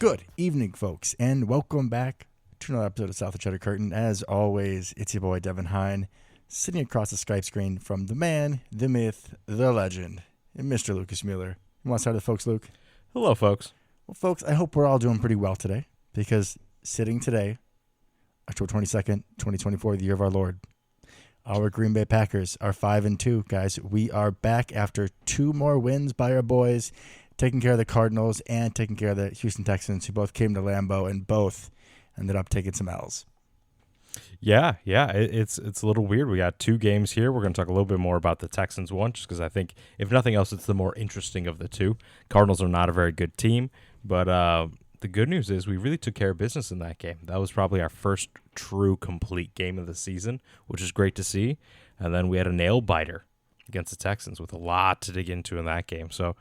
Good evening, folks, and welcome back to another episode of South of Cheddar Curtain. As always, it's your boy, Devin Hine, sitting across the Skype screen from the man, the myth, the legend, Mr. Lucas Mueller. You want to start with folks, Luke? Hello, folks. Well, folks, I hope we're all doing pretty well today, because sitting today, October 22nd, 2024, the year of our Lord, our Green Bay Packers are 5-2, guys. We are back after 2 more wins by our boys, taking care of the Cardinals and taking care of the Houston Texans, who both came to Lambeau and both ended up taking some L's. Yeah, it's a little weird. We got 2 games here. We're going to talk a little bit more about the Texans one, just because I think, if nothing else, it's the more interesting of the 2. Cardinals are not a very good team, but the good news is we really took care of business in that game. That was probably our first true complete game of the season, which is great to see. And then we had a nail-biter against the Texans with a lot to dig into in that game. So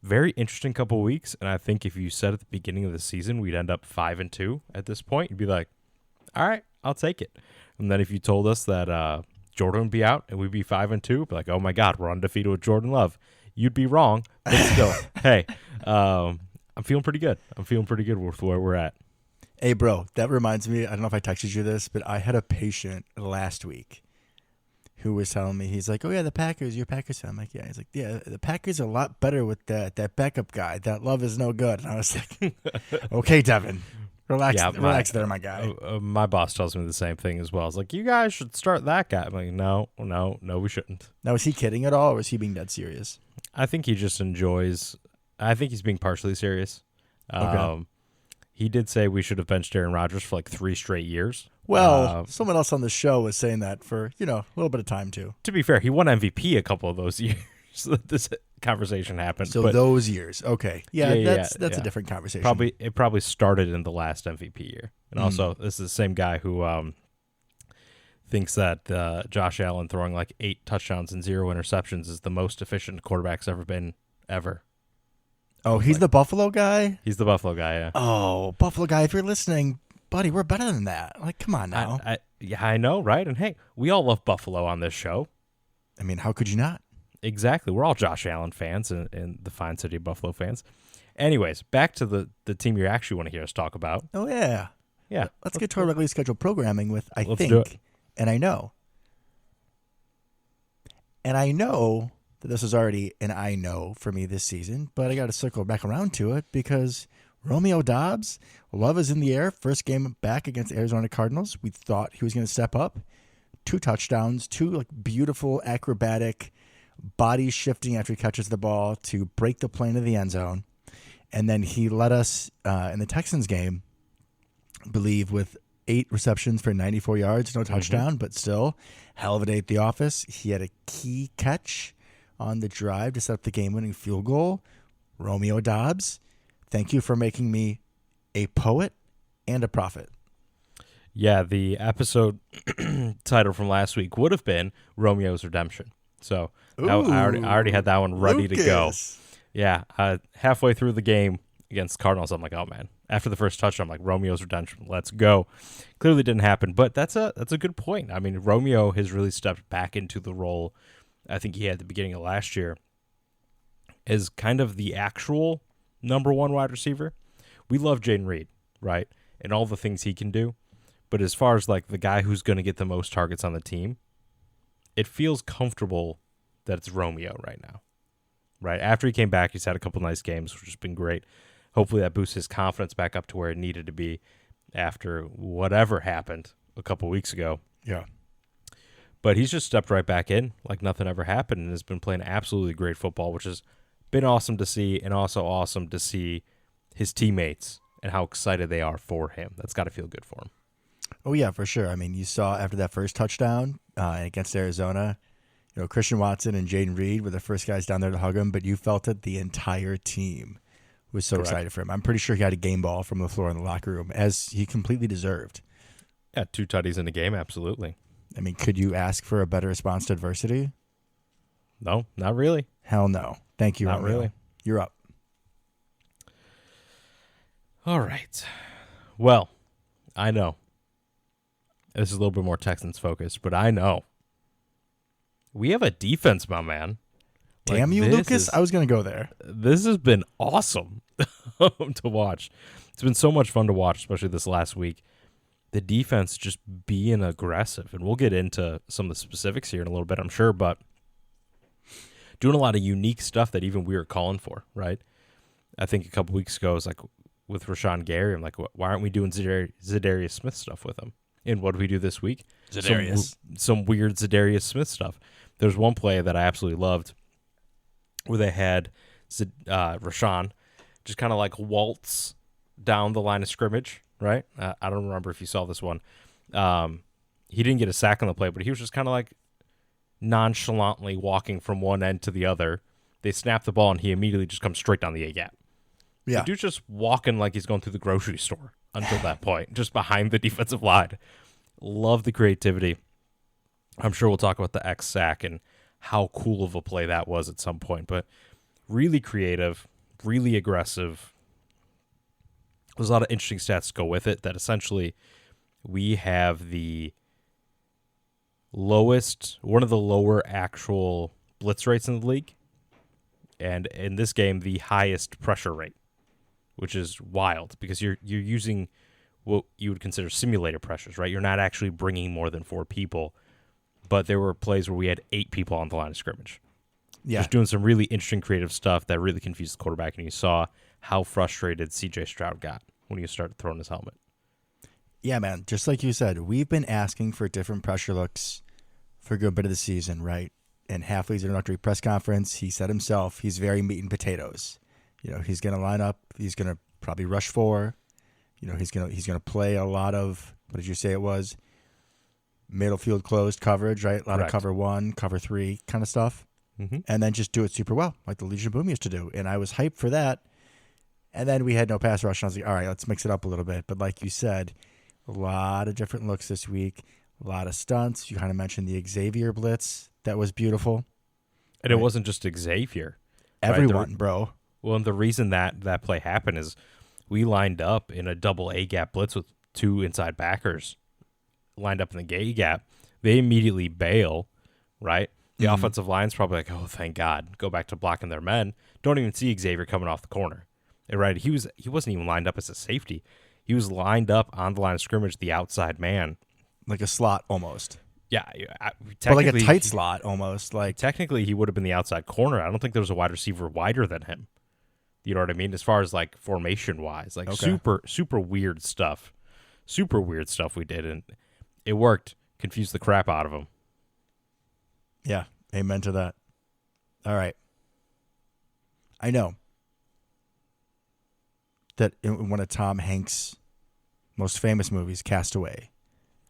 very interesting couple weeks, and I think if you said at the beginning of the season we'd end up 5-2 at this point, you'd be like, all right, I'll take it. And then if you told us that Jordan would be out and we'd be 5-2, be like, oh my God, we're undefeated with Jordan Love. You'd be wrong, but still, hey, I'm feeling pretty good. I'm feeling pretty good with where we're at. Hey, bro, that reminds me, I don't know if I texted you this, but I had a patient last week who was telling me, he's like, oh, yeah, the Packers, you're a Packers fan. I'm like, yeah. He's like, yeah, the Packers are a lot better with that backup guy. That Love is no good. And I was like, okay, Devin, relax there, my guy. My boss tells me the same thing as well. It's like, you guys should start that guy. I'm like, no, we shouldn't. Now, is he kidding at all, or is he being dead serious? I think he just enjoys – I think he's being partially serious. Okay. He did say we should have benched Aaron Rodgers for like 3 straight years. Well, someone else on the show was saying that for, a little bit of time, too. To be fair, he won MVP a couple of those years that this conversation happened. So those years. Okay. Yeah, that's a different conversation. It probably started in the last MVP year. And also, this is the same guy who thinks that Josh Allen throwing like 8 touchdowns and 0 interceptions is the most efficient quarterback's ever been, ever. Oh, he's the Buffalo guy? He's the Buffalo guy, yeah. Oh, Buffalo guy, if you're listening, buddy, we're better than that. Like, come on now. I know, right? And hey, we all love Buffalo on this show. I mean, how could you not? Exactly. We're all Josh Allen fans and the fine city of Buffalo fans. Anyways, back to the team you actually want to hear us talk about. Oh, yeah. Yeah. Let's get to our regularly scheduled programming with, Let's do it. And I know that this was already an I know for me this season, but I got to circle back around to it because Romeo Doubs, Love is in the air. First game back against Arizona Cardinals. We thought he was going to step up. 2 touchdowns, 2 like beautiful acrobatic body shifting after he catches the ball to break the plane of the end zone. And then he led us in the Texans game, I believe, with 8 receptions for 94 yards, no touchdown, but still hell of a day at the office. He had a key catch on the drive to set up the game-winning field goal. Romeo Doubs, thank you for making me a poet and a prophet. Yeah, the episode title from last week would have been Romeo's Redemption. So I already had that one ready to go. Yeah, halfway through the game against Cardinals, I'm like, oh, man. After the first touchdown, I'm like, Romeo's Redemption, let's go. Clearly didn't happen, but that's a good point. I mean, Romeo has really stepped back into the role I think he had at the beginning of last year as kind of the actual number 1 wide receiver. We love Jaden Reed, right, and all the things he can do. But as far as like the guy who's going to get the most targets on the team, it feels comfortable that it's Romeo right now, right? After he came back, he's had a couple nice games, which has been great. Hopefully that boosts his confidence back up to where it needed to be after whatever happened a couple weeks ago. Yeah. But he's just stepped right back in like nothing ever happened and has been playing absolutely great football, which has been awesome to see, and also awesome to see his teammates and how excited they are for him. That's got to feel good for him. Oh, yeah, for sure. I mean, you saw after that first touchdown against Arizona, Christian Watson and Jaden Reed were the first guys down there to hug him, but you felt that the entire team was so excited for him. I'm pretty sure he had a game ball from the floor in the locker room, as he completely deserved. Yeah, 2 tutties in the game, absolutely. I mean, could you ask for a better response to adversity? No, not really. Hell no. Thank you, Not Romeo. really. You're up. All right. Well, I know. This is a little bit more Texans focused, but I know. We have a defense, my man. Damn you, Lucas. I was going to go there. This has been awesome to watch. It's been so much fun to watch, especially this last week. The defense just being aggressive. And we'll get into some of the specifics here in a little bit, I'm sure. But doing a lot of unique stuff that even we were calling for, right? I think a couple weeks ago, it was like with Rashawn Gary, I'm like, why aren't we doing Zadarius Smith stuff with him? And what did we do this week? Zadarius. Some weird Zadarius Smith stuff. There's one play that I absolutely loved where they had Rashawn just kind of like waltz down the line of scrimmage, right? I don't remember if you saw this one. He didn't get a sack on the play, but he was just kind of like nonchalantly walking from one end to the other. They snap the ball, and he immediately just comes straight down the A-gap. Yeah. The dude's just walking like he's going through the grocery store until that point, just behind the defensive line. Love the creativity. I'm sure we'll talk about the X sack and how cool of a play that was at some point, but really creative, really aggressive. There's a lot of interesting stats to go with it that essentially we have one of the lower actual blitz rates in the league, and in this game, the highest pressure rate, which is wild because you're using what you would consider simulated pressures, right? You're not actually bringing more than 4 people, but there were plays where we had 8 people on the line of scrimmage. Yeah. Just doing some really interesting creative stuff that really confused the quarterback, and you saw how frustrated C.J. Stroud got when he started throwing his helmet. Yeah, man. Just like you said, we've been asking for different pressure looks for a good bit of the season, right? And Halfley's introductory press conference, he said himself, he's very meat and potatoes. He's going to line up. He's going to probably rush 4. He's going to play a lot of, what did you say it was? Middle field closed coverage, right? A lot of cover 1, cover 3 kind of stuff. Mm-hmm. And then just do it super well, like the Legion of Boom used to do. And I was hyped for that. And then we had no pass rush. And I was like, all right, let's mix it up a little bit. But like you said, a lot of different looks this week, a lot of stunts. You kind of mentioned the Xavier blitz. That was beautiful. And it wasn't just Xavier. Everyone, right? bro. Well, and the reason that play happened is we lined up in a double A-gap blitz with 2 inside backers lined up in the A-gap. They immediately bail, right? The offensive line's probably like, oh, thank God. Go back to blocking their men. Don't even see Xavier coming off the corner. Right? He wasn't even lined up as a safety. He was lined up on the line of scrimmage, the outside man. Like a slot almost. Yeah. But like a tight slot almost. Like technically, he would have been the outside corner. I don't think there was a wide receiver wider than him. You know what I mean? As far as like formation-wise. Like super, super weird stuff. Super weird stuff we did. And it worked. Confused the crap out of him. Yeah, amen to that. All right. I know that in one of Tom Hanks' most famous movies, Cast Away.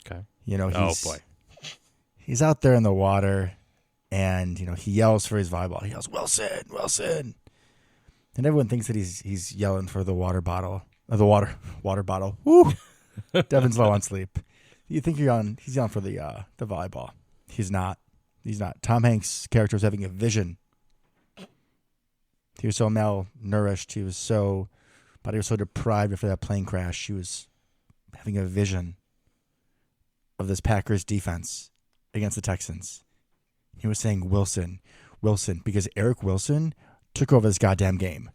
Okay. He's out there in the water, and he yells for his volleyball. He yells, "Wilson, Wilson!" And everyone thinks that he's yelling for the water bottle, the water bottle. Woo! Devin's low on sleep. You think he's yelling for the volleyball? He's not. He's not. Tom Hanks' character was having a vision. He was so malnourished. He was so deprived after that plane crash. He was having a vision of this Packers defense against the Texans. He was saying, Wilson, Wilson, because Eric Wilson took over this goddamn game.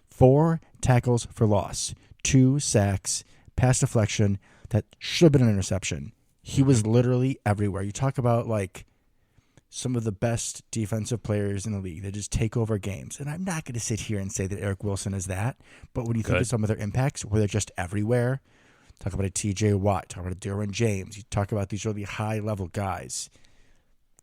4 tackles for loss, 2 sacks, pass deflection that should have been an interception. He was literally everywhere. You talk about like some of the best defensive players in the league that just take over games. And I'm not going to sit here and say that Eric Wilson is that, but when you think of some of their impacts where they're just everywhere, talk about a TJ Watt, talk about a Derwin James, you talk about these really high-level guys.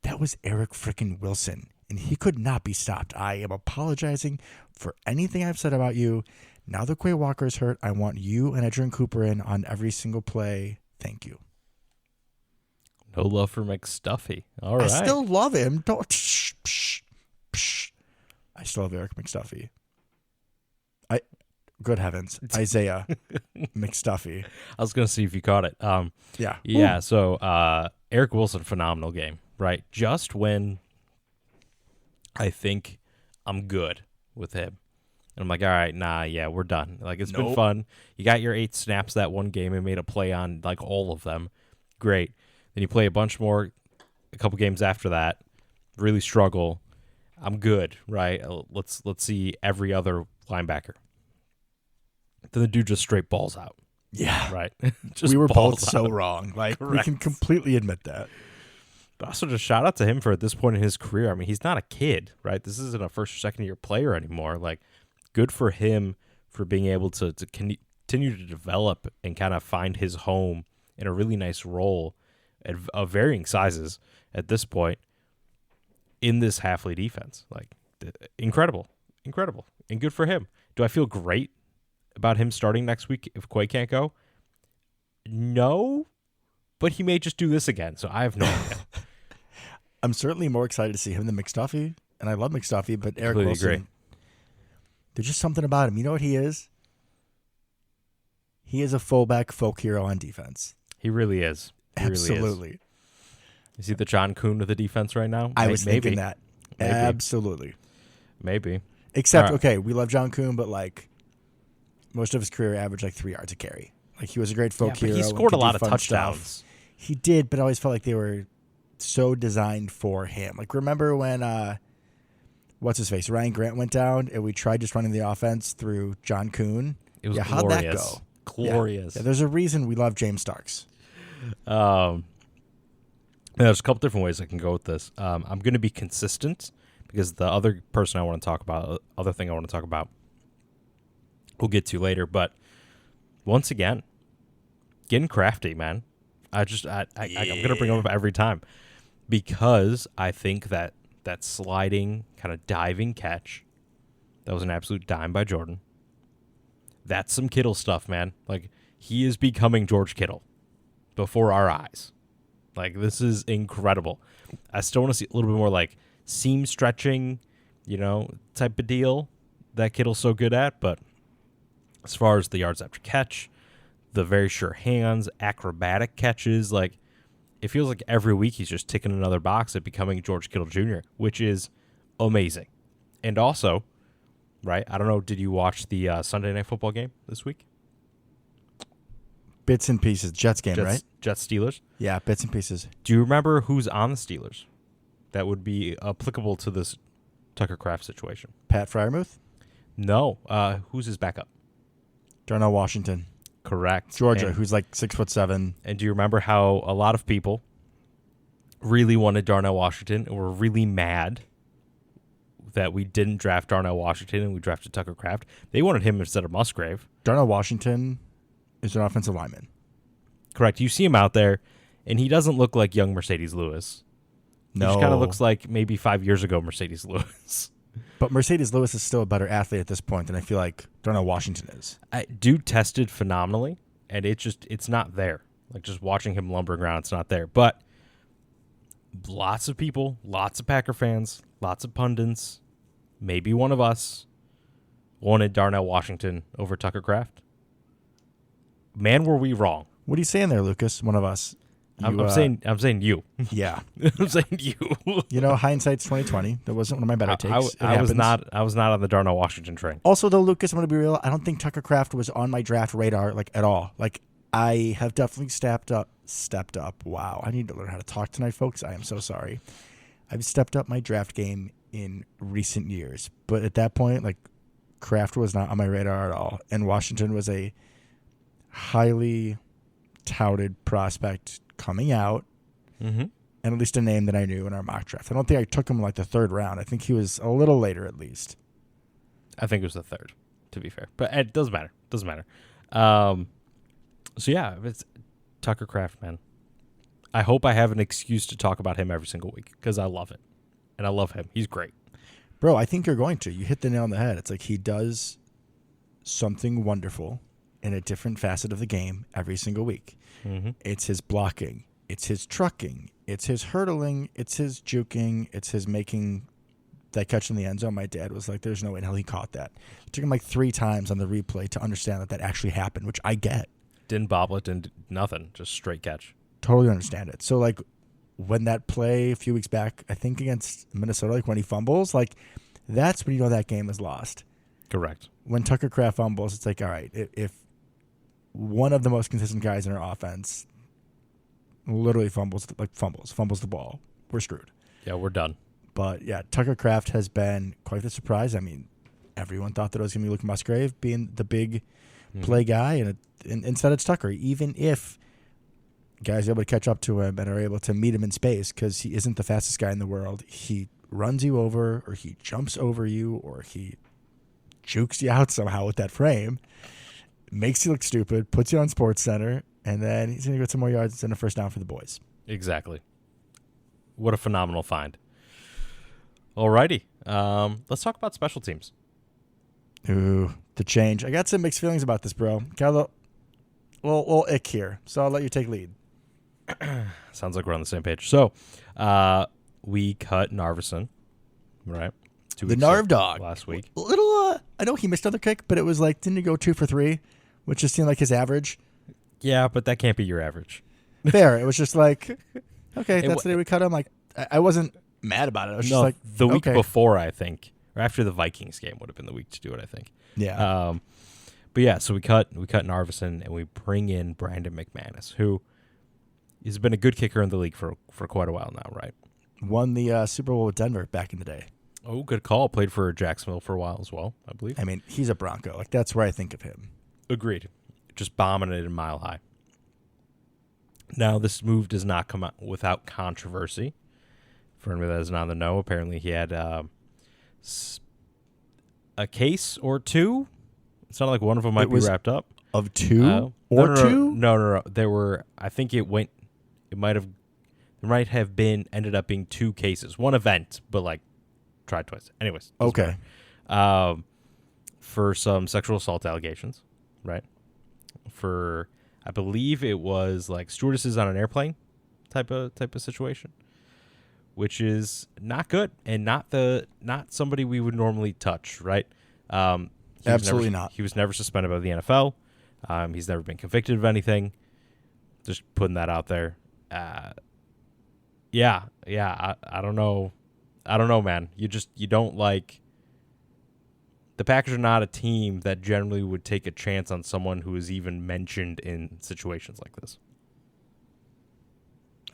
That was Eric freaking Wilson, and he could not be stopped. I am apologizing for anything I've said about you. Now that Quay Walker's hurt, I want you and Edgerrin Cooper in on every single play. Thank you. No love for McStuffy. All right. I still love him. Don't. I still have Eric McStuffy. Good heavens, Isaiah McStuffy. I was gonna see if you caught it. Yeah. Yeah. So Eric Wilson, phenomenal game. Right. Just when I think I'm good with him, and I'm like, all right, we're done. Like it's been fun. You got your 8 snaps that one game and made a play on like all of them. Great. Then you play a bunch more, a couple games after that, really struggle. I'm good, right? Let's see every other linebacker. Then the dude just straight balls out. Yeah. Right. Just we were balls both so out. wrong. Like, we Correct. can completely admit that. But also just shout out to him for at this point in his career. I mean, he's not a kid, right? This isn't a first or second year player anymore. Like, good for him for being able to continue to develop and kind of find his home in a really nice role of varying sizes at this point in this Halfley defense. Like, incredible. And good for him. Do I feel great about him starting next week if Quay can't go? No, but he may just do this again, so I have no idea. I'm certainly more excited to see him than McStuffy, and I love McStuffy, but Eric Completely Wilson, agree. there's just something about him. You know what he is? He is a fullback folk hero on defense. He really is. Absolutely. Is he the John Kuhn of the defense right now? I was maybe. thinking that. Maybe. Absolutely. Maybe. Except, All right. okay, we love John Kuhn, but like most of his career averaged like 3 yards a carry. Like he was a great folk hero. He and scored could a do lot of fun touchdowns. stuff. He did, but I always felt like they were so designed for him. Like remember when what's his face? Ryan Grant went down and we tried just running the offense through John Kuhn. It was How'd that go? Glorious. Yeah, there's a reason we love James Starks. There's a couple different ways I can go with this. I'm going to be consistent because the other person I want to talk about, other thing I want to talk about, we'll get to later. But once again, getting crafty, man. I'm going to bring him up every time because I think that sliding kind of diving catch, that was an absolute dime by Jordan. That's some Kittle stuff, man. Like, he is becoming George Kittle before our eyes. Like, this is incredible. I still want to see a little bit more, like, seam stretching, type of deal that Kittle's so good at. But as far as the yards after catch, the very sure hands, acrobatic catches, like, it feels like every week he's just ticking another box at becoming George Kittle Jr., which is amazing. And also, right, I don't know, did you watch the Sunday Night Football game this week? Bits and pieces. Jets game, right? Jets Steelers? Yeah, bits and pieces. Do you remember who's on the Steelers that would be applicable to this Tucker Kraft situation? Pat Fryermuth? No. Who's his backup? Darnell Washington. Correct. Georgia, who's like 6'7". And do you remember how a lot of people really wanted Darnell Washington and were really mad that we didn't draft Darnell Washington and we drafted Tucker Kraft? They wanted him instead of Musgrave. Darnell Washington is an offensive lineman. Correct. You see him out there, and he doesn't look like young Mercedes Lewis. No. He just kind of looks like maybe 5 years ago Mercedes Lewis. But Mercedes Lewis is still a better athlete at this point than I feel like Darnell Washington is. Dude tested phenomenally, and it's not there. Like, just watching him lumbering around, it's not there. But lots of people, lots of Packer fans, lots of pundits, maybe one of us, wanted Darnell Washington over Tucker Kraft. Man, were we wrong. What are you saying there, Lucas? One of us. I'm saying you. Yeah. I'm saying you. Hindsight's 2020. That wasn't one of my better takes. I was not on the Darnell Washington train. Also, though, Lucas, I'm going to be real. I don't think Tucker Kraft was on my draft radar at all. Like, I have definitely stepped up. Wow, I need to learn how to talk tonight, folks. I am so sorry. I've stepped up my draft game in recent years, but at that point, like, Kraft was not on my radar at all, and Washington was a highly touted prospect coming out, and at least a name that I knew in our mock draft. I don't think I took him like the third round. I think he was a little later at least. I think it was the third, to be fair. But it doesn't matter. So, yeah, it's Tucker Kraft, man. I hope I have an excuse to talk about him every single week because I love it. And I love him. He's great. Bro, I think you're going to. You hit the nail on the head. It's like he does something wonderful in a different facet of the game every single week. It's his blocking. It's his trucking. It's his hurdling. It's his juking. It's his making that catch in the end zone. My dad was like, there's no way in hell he caught that. It took him like 3 times on the replay to understand that actually happened, which I get. Didn't bobble it, didn't nothing. Just straight catch. Totally understand it. So, like, when that play a few weeks back, I think against Minnesota, like when he fumbles, like, that's when you know that game is lost. Correct. When Tucker Kraft fumbles, it's like, all right, if one of the most consistent guys in our offense literally fumbles the ball, we're screwed. Yeah, we're done. But yeah, Tucker Kraft has been quite the surprise. I mean, everyone thought that it was going to be Luke Musgrave being the big play guy, and instead it's Tucker. Even if guys are able to catch up to him and are able to meet him in space, because he isn't the fastest guy in the world, he runs you over, or he jumps over you, or he jukes you out somehow with that frame, makes you look stupid, puts you on Sports Center, and then he's going to get some more yards and a first down for the boys. Exactly. What a phenomenal find. Alrighty. Let's talk about special teams. Ooh, the change. I got some mixed feelings about this, bro. Got a little ick here, so I'll let you take lead. Sounds like we're on the same page. So, we cut Narveson, right? The Narv dog last week. Little, I know he missed another kick, but it was like, didn't he go 2 for 3, which just seemed like his average? Yeah, but that can't be your average. Fair. It was just like, okay, that's the day we cut him. Like, I wasn't mad about it. I was just like, the week okay. before, I think, or after the Vikings game would have been the week to do it, I think. Yeah. But yeah, so we cut Narveson and we bring in Brandon McManus, who has been a good kicker in the league for quite a while now, right? Won the Super Bowl with Denver back in the day. Oh, good call. Played for Jacksonville for a while as well, I believe. I mean, he's a Bronco. Like, that's where I think of him. Agreed. Just bombing it in Mile High. Now, this move does not come out without controversy. For anybody that is not in the know, apparently he had a case or two. It sounded like one of them might be wrapped up. Of two? Two? No. There were, I think there might have been, ended up being 2 cases. One event, but like, tried twice. Anyways. Okay. For some sexual assault allegations, right? For, I believe it was like stewardesses on an airplane type of situation, which is not good and not somebody we would normally touch, right? Absolutely not. He was never suspended by the NFL. He's never been convicted of anything. Just putting that out there. Yeah. I don't know. I don't know, man. You don't like. The Packers are not a team that generally would take a chance on someone who is even mentioned in situations like this.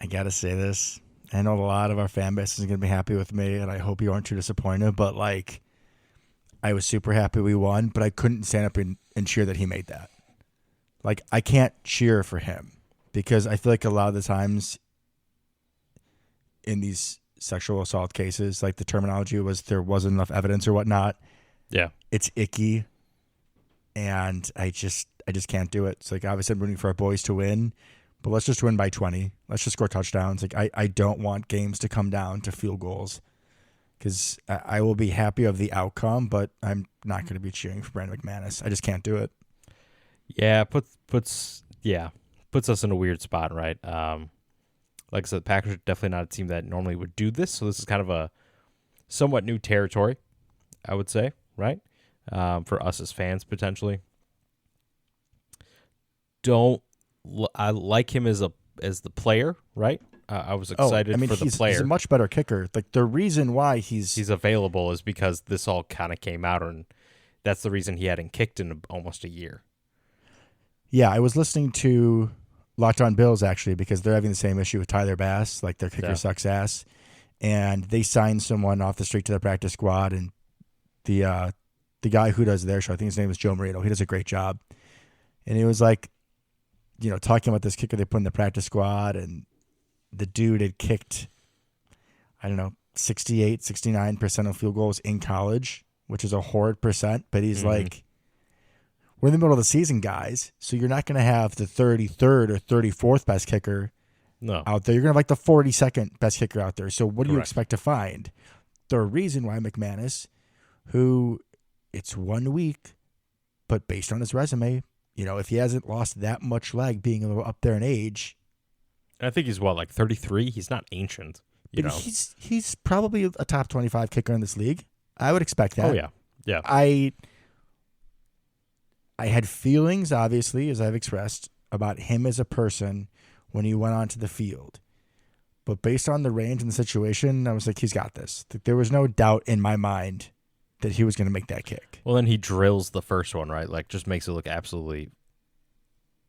I gotta say this. I know a lot of our fan base is gonna be happy with me, and I hope you aren't too disappointed. But like, I was super happy we won, but I couldn't stand up and cheer that he made that. Like, I can't cheer for him because I feel like a lot of the times in these sexual assault cases, like the terminology was there wasn't enough evidence or whatnot. Yeah. It's icky, and I just can't do it. It's like, obviously I'm rooting for our boys to win, but let's just win by 20. Let's just score touchdowns. Like, I don't want games to come down to field goals because I will be happy of the outcome, but I'm not going to be cheering for Brandon McManus. I just can't do it. Yeah, puts us in a weird spot, right? Like I said, the Packers are definitely not a team that normally would do this, so this is kind of a somewhat new territory, I would say, right? For us as fans, potentially. I like him as the player, right? I was excited for the player. He's a much better kicker. Like, the reason why he's available is because this all kind of came out, and that's the reason he hadn't kicked in almost a year. Yeah, I was listening to Locked On Bills, actually, because they're having the same issue with Tyler Bass. Like, their kicker sucks ass. And they signed someone off the street to their practice squad, and the guy who does their show, I think his name is Joe Marino, he does a great job. And he was like, talking about this kicker they put in the practice squad, and the dude had kicked, 68, 69% of field goals in college, which is a horrid percent. But he's like, we're in the middle of the season, guys, so you're not going to have the 33rd or 34th best kicker out there. You're going to have like the 42nd best kicker out there. So what do you expect to find? The reason why McManus, who it's 1 week, but based on his resume, if he hasn't lost that much leg being a little up there in age. I think he's, like 33? He's not ancient. He's probably a top 25 kicker in this league. I would expect that. Oh, yeah. Yeah. I had feelings, obviously, as I've expressed, about him as a person when he went onto the field. But based on the range and the situation, I was like, he's got this. There was no doubt in my mind that he was going to make that kick. Well, then he drills the first one, right? Like, just makes it look absolutely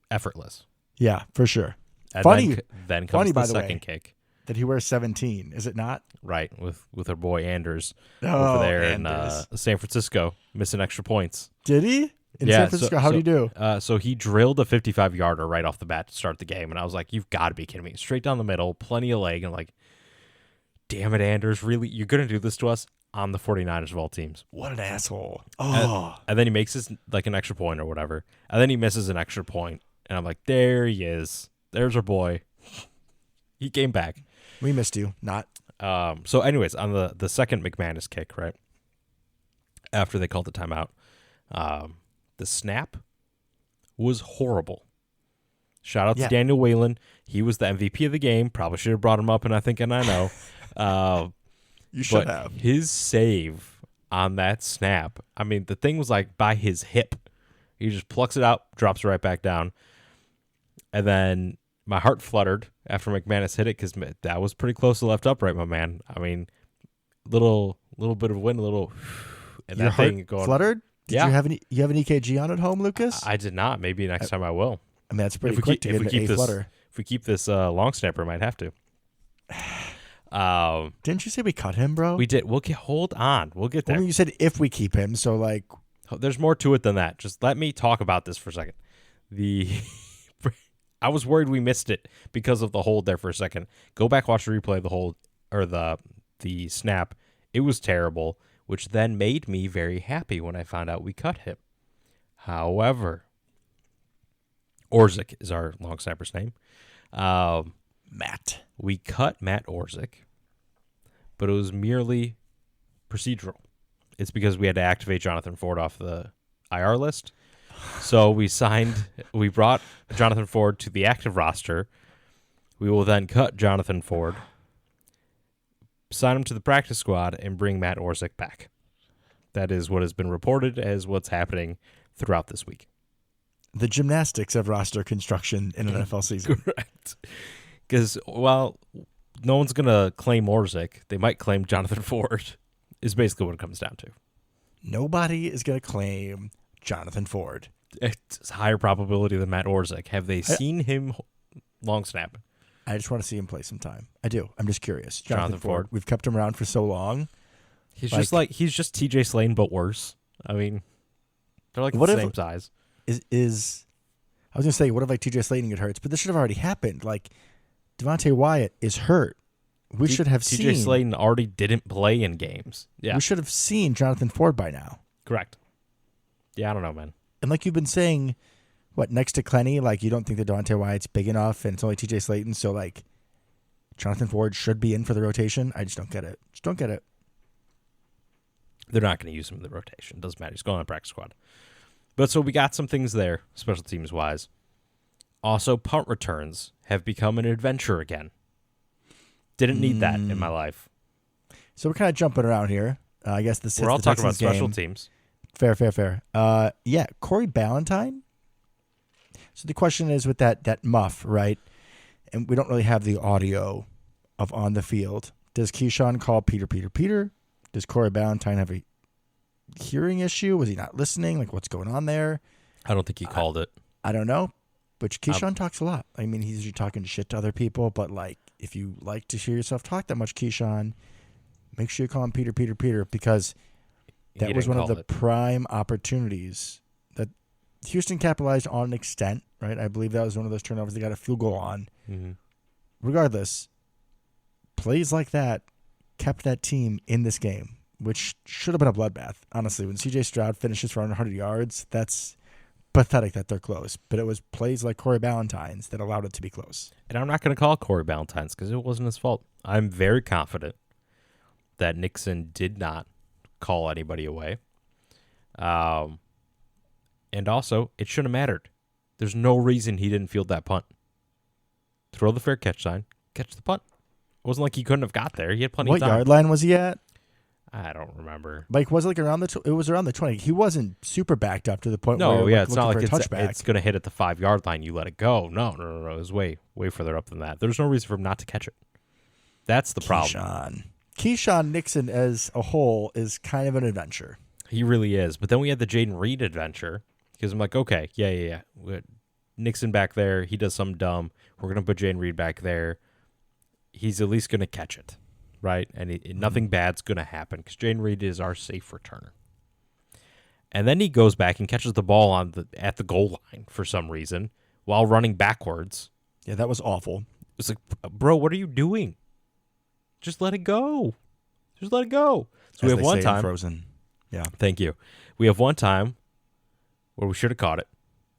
effortless. Yeah, for sure. And funny, then comes by the the second way, kick. that he wears 17, is it not? Right, with our boy Anders Oh, over there Anders. in San Francisco, missing extra points. Did he? In San Francisco, how'd he do? So he drilled a 55-yarder right off the bat to start the game, and I was like, you've got to be kidding me. Straight down the middle, plenty of leg, and like, damn it, Anders, really? You're going to do this to us? On the 49ers of all teams. What an asshole. Oh. And then he makes his, like, an extra point or whatever, and then he misses an extra point, and I'm like, there he is. There's our boy. He came back. We missed you. Not. So anyways, on the second McManus kick, right, after they called the timeout, the snap was horrible. Shout out to Daniel Whalen. He was the MVP of the game. Probably should have brought him up, and I know. You should have. His save on that snap, I mean, the thing was like by his hip. He just plucks it out, drops it right back down. And then my heart fluttered after McManus hit it because that was pretty close to left upright, my man. I mean, little bit of wind, a little, and Your that thing going fluttered? Yeah. You have an EKG on at home, Lucas? I did not. Maybe next time I will. I mean, that's pretty quick to get an A flutter. If we keep this long snapper, I might have to. Didn't you say we cut him, bro? We did. Hold on. We'll get there. Well, you said if we keep him, so like... There's more to it than that. Just let me talk about this for a second. I was worried we missed it because of the hold there for a second. Go back, watch the replay of the hold, or the snap. It was terrible, which then made me very happy when I found out we cut him. However, Orzik is our long snapper's name. Matt. We cut Matt Orzik, but it was merely procedural. It's because we had to activate Jonathan Ford off the IR list. So we brought Jonathan Ford to the active roster. We will then cut Jonathan Ford, sign him to the practice squad, and bring Matt Orzik back. That is what has been reported as what's happening throughout this week. The gymnastics of roster construction in an NFL season. Correct. Because, well, no one's going to claim Orzik. They might claim Jonathan Ford, is basically what it comes down to. Nobody is going to claim Jonathan Ford. It's a higher probability than Matt Orzik. Have they seen him long snap? I just want to see him play sometime. I do. I'm just curious. Jonathan Ford. We've kept him around for so long. He's just TJ Slane, but worse. I mean, they're like the same size. I was going to say, what if like TJ Slane get hurt? But this should have already happened. Like, Devontae Wyatt is hurt. We should have seen. TJ Slane already didn't play in games. Yeah. We should have seen Jonathan Ford by now. Correct. Yeah, I don't know, man. And like you've been saying, next to Clenny, like you don't think that Devontae Wyatt's big enough and it's only TJ Slayton, so like Jonathan Ford should be in for the rotation. I just don't get it. Just don't get it. They're not going to use him in the rotation. Doesn't matter. He's going on practice squad. But so we got some things there, special teams wise. Also, punt returns have become an adventure again. Didn't need that in my life. So we're kind of jumping around here. I guess this is we're all the talking about Texans special game. teams. Fair. Yeah, Corey Ballantyne. So the question is with that muff, right? And we don't really have the audio of on the field. Does Keyshawn call Peter? Does Corey Ballantyne have a hearing issue? Was he not listening? Like, what's going on there? I don't think he called it. I don't know. But Keyshawn talks a lot. I mean, he's usually talking shit to other people. But, like, if you like to hear yourself talk that much, Keyshawn, make sure you call him Peter, because that was one of the prime opportunities that Houston capitalized on an extent, right? I believe that was one of those turnovers they got a field goal on. Mm-hmm. Regardless, plays like that kept that team in this game, which should have been a bloodbath. Honestly, when C.J. Stroud finishes for 100 yards, that's pathetic that they're close. But it was plays like Corey Ballantyne's that allowed it to be close. And I'm not going to call Corey Ballantyne's because it wasn't his fault. I'm very confident that Nixon did not call anybody away. And also, it shouldn't have mattered. There's no reason he didn't field that punt. Throw the fair catch sign, catch the punt. It wasn't like he couldn't have got there. He had plenty of time. What yard line was he at? I don't remember. Like, was it like around it was around the 20. He wasn't super backed up to the point where it's not like it's going to hit at the 5-yard line. You let it go. No. It was way further up than that. There's no reason for him not to catch it. That's the problem. Keyshawn Nixon as a whole is kind of an adventure. He really is. But then we had the Jaden Reed adventure because I'm like, okay, yeah. Nixon back there. He does something dumb. We're going to put Jaden Reed back there. he's at least going to catch it, right? And nothing bad's going to happen because Jayden Reed is our safe returner. And then he goes back and catches the ball at the goal line for some reason while running backwards. Yeah, that was awful. It's like, bro, what are you doing? Just let it go. Just let it go. So we have one time. Frozen. Yeah. Thank you. We have one time where we should have caught it,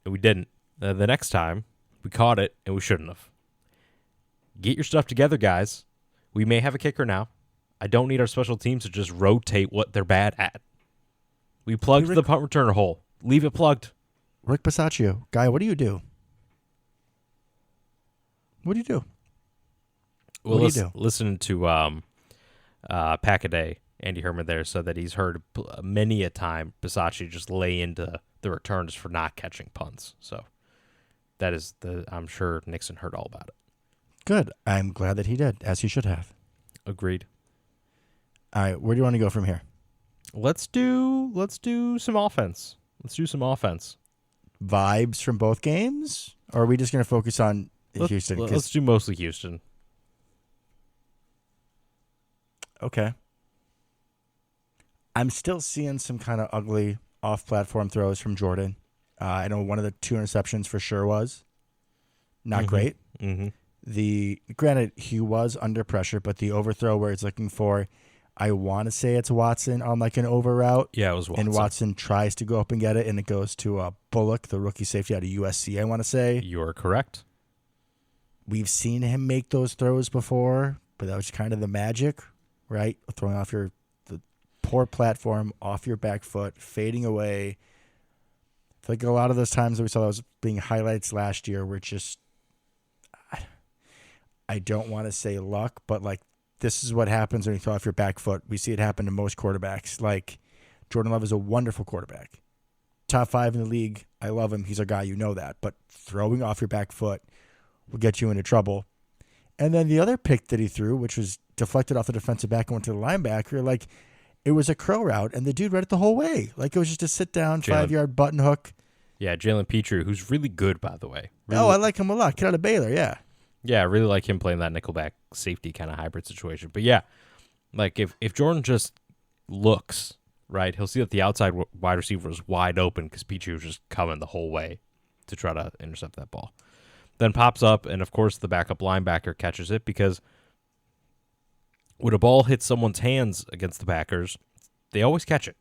and we didn't. The next time, we caught it, and we shouldn't have. Get your stuff together, guys. We may have a kicker now. I don't need our special teams to just rotate what they're bad at. We plugged the punt returner hole. Leave it plugged. Rick Bisaccio, guy, what do you do? What do you do? Well, listening to Pack-A-Day, Andy Herman there said that he's heard many a time Bisaccio just lay into the returns for not catching punts. So that is I'm sure Nixon heard all about it. Good. I'm glad that he did, as he should have. Agreed. All right, where do you want to go from here? Let's do some offense. Let's do some offense. Vibes from both games? Or are we just going to focus on Houston? Let's do mostly Houston. Okay. I'm still seeing some kind of ugly off-platform throws from Jordan. I know one of the 2 interceptions for sure was not great. Mm-hmm. Granted, he was under pressure, but the overthrow where he's looking for, I want to say it's Watson on like an over route. Yeah, it was Watson. And Watson tries to go up and get it, and it goes to Bullock, the rookie safety out of USC, I want to say. You're correct. We've seen him make those throws before, but that was kind of the magic, right? Throwing off the poor platform, off your back foot, fading away. I feel like a lot of those times that we saw those being highlights last year were just, I don't want to say luck, but like this is what happens when you throw off your back foot. We see it happen to most quarterbacks. Like Jordan Love is a wonderful quarterback. Top 5 in the league. I love him. He's a guy, you know that. But throwing off your back foot will get you into trouble. And then the other pick that he threw, which was deflected off the defensive back and went to the linebacker, like it was a crow route, and the dude read it the whole way. Like it was just a sit-down, 5-yard button hook. Yeah, Jalen Petrie, who's really good, by the way. Really, I like him a lot. Kid out of Baylor, yeah. Yeah, I really like him playing that nickelback safety kind of hybrid situation. But yeah, like if Jordan just looks, right, he'll see that the outside wide receiver was wide open because Petrie was just coming the whole way to try to intercept that ball. Then pops up, and of course the backup linebacker catches it because when a ball hits someone's hands against the Packers, they always catch it,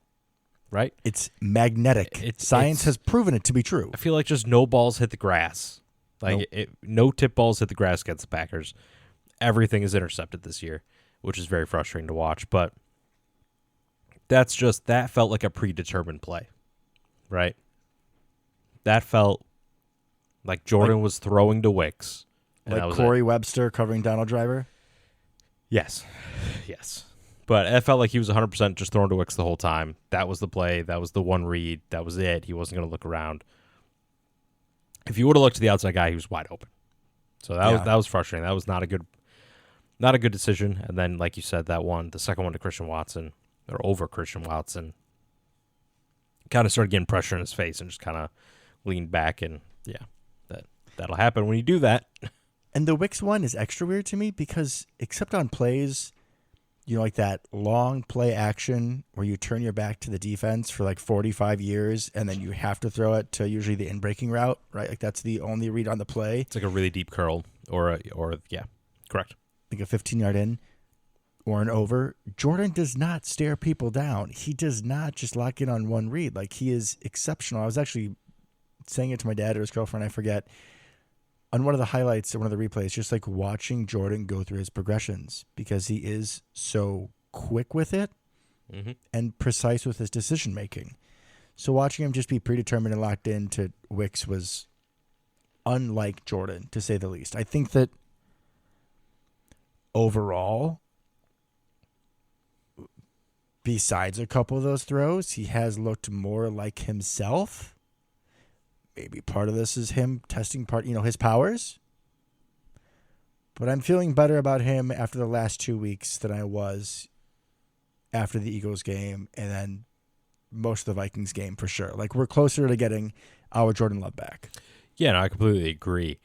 right? It's magnetic. Science has proven it to be true. I feel like just no balls hit the grass. Like no tip balls hit the grass against the Packers. Everything is intercepted this year, which is very frustrating to watch. But that felt like a predetermined play, right? That felt like Jordan was throwing to Wicks. Like Corey Webster covering Donald Driver? Yes. But it felt like he was 100% just throwing to Wicks the whole time. That was the play. That was the one read. That was it. He wasn't going to look around. If you would have looked to the outside guy, he was wide open. So that was frustrating. That was not a good decision. And then, like you said, the second one to Christian Watson, or over Christian Watson, kind of started getting pressure in his face and just kind of leaned back. And that'll happen when you do that. And the Wicks one is extra weird to me because except on plays, like that long play action where you turn your back to the defense for like 45 years and then you have to throw it to usually the in-breaking route, right? Like that's the only read on the play. It's like a really deep curl or correct. Like a 15-yard in or an over. Jordan does not stare people down. He does not just lock in on one read. Like he is exceptional. I was actually saying it to my dad or his girlfriend, I forget, on one of the highlights or one of the replays, just like watching Jordan go through his progressions because he is so quick with it and precise with his decision making. So watching him just be predetermined and locked into Wicks was unlike Jordan, to say the least. I think that overall, besides a couple of those throws, he has looked more like himself. Maybe part of this is him testing his powers. But I'm feeling better about him after the last 2 weeks than I was after the Eagles game and then most of the Vikings game for sure. Like we're closer to getting our Jordan Love back. Yeah, no, I completely agree.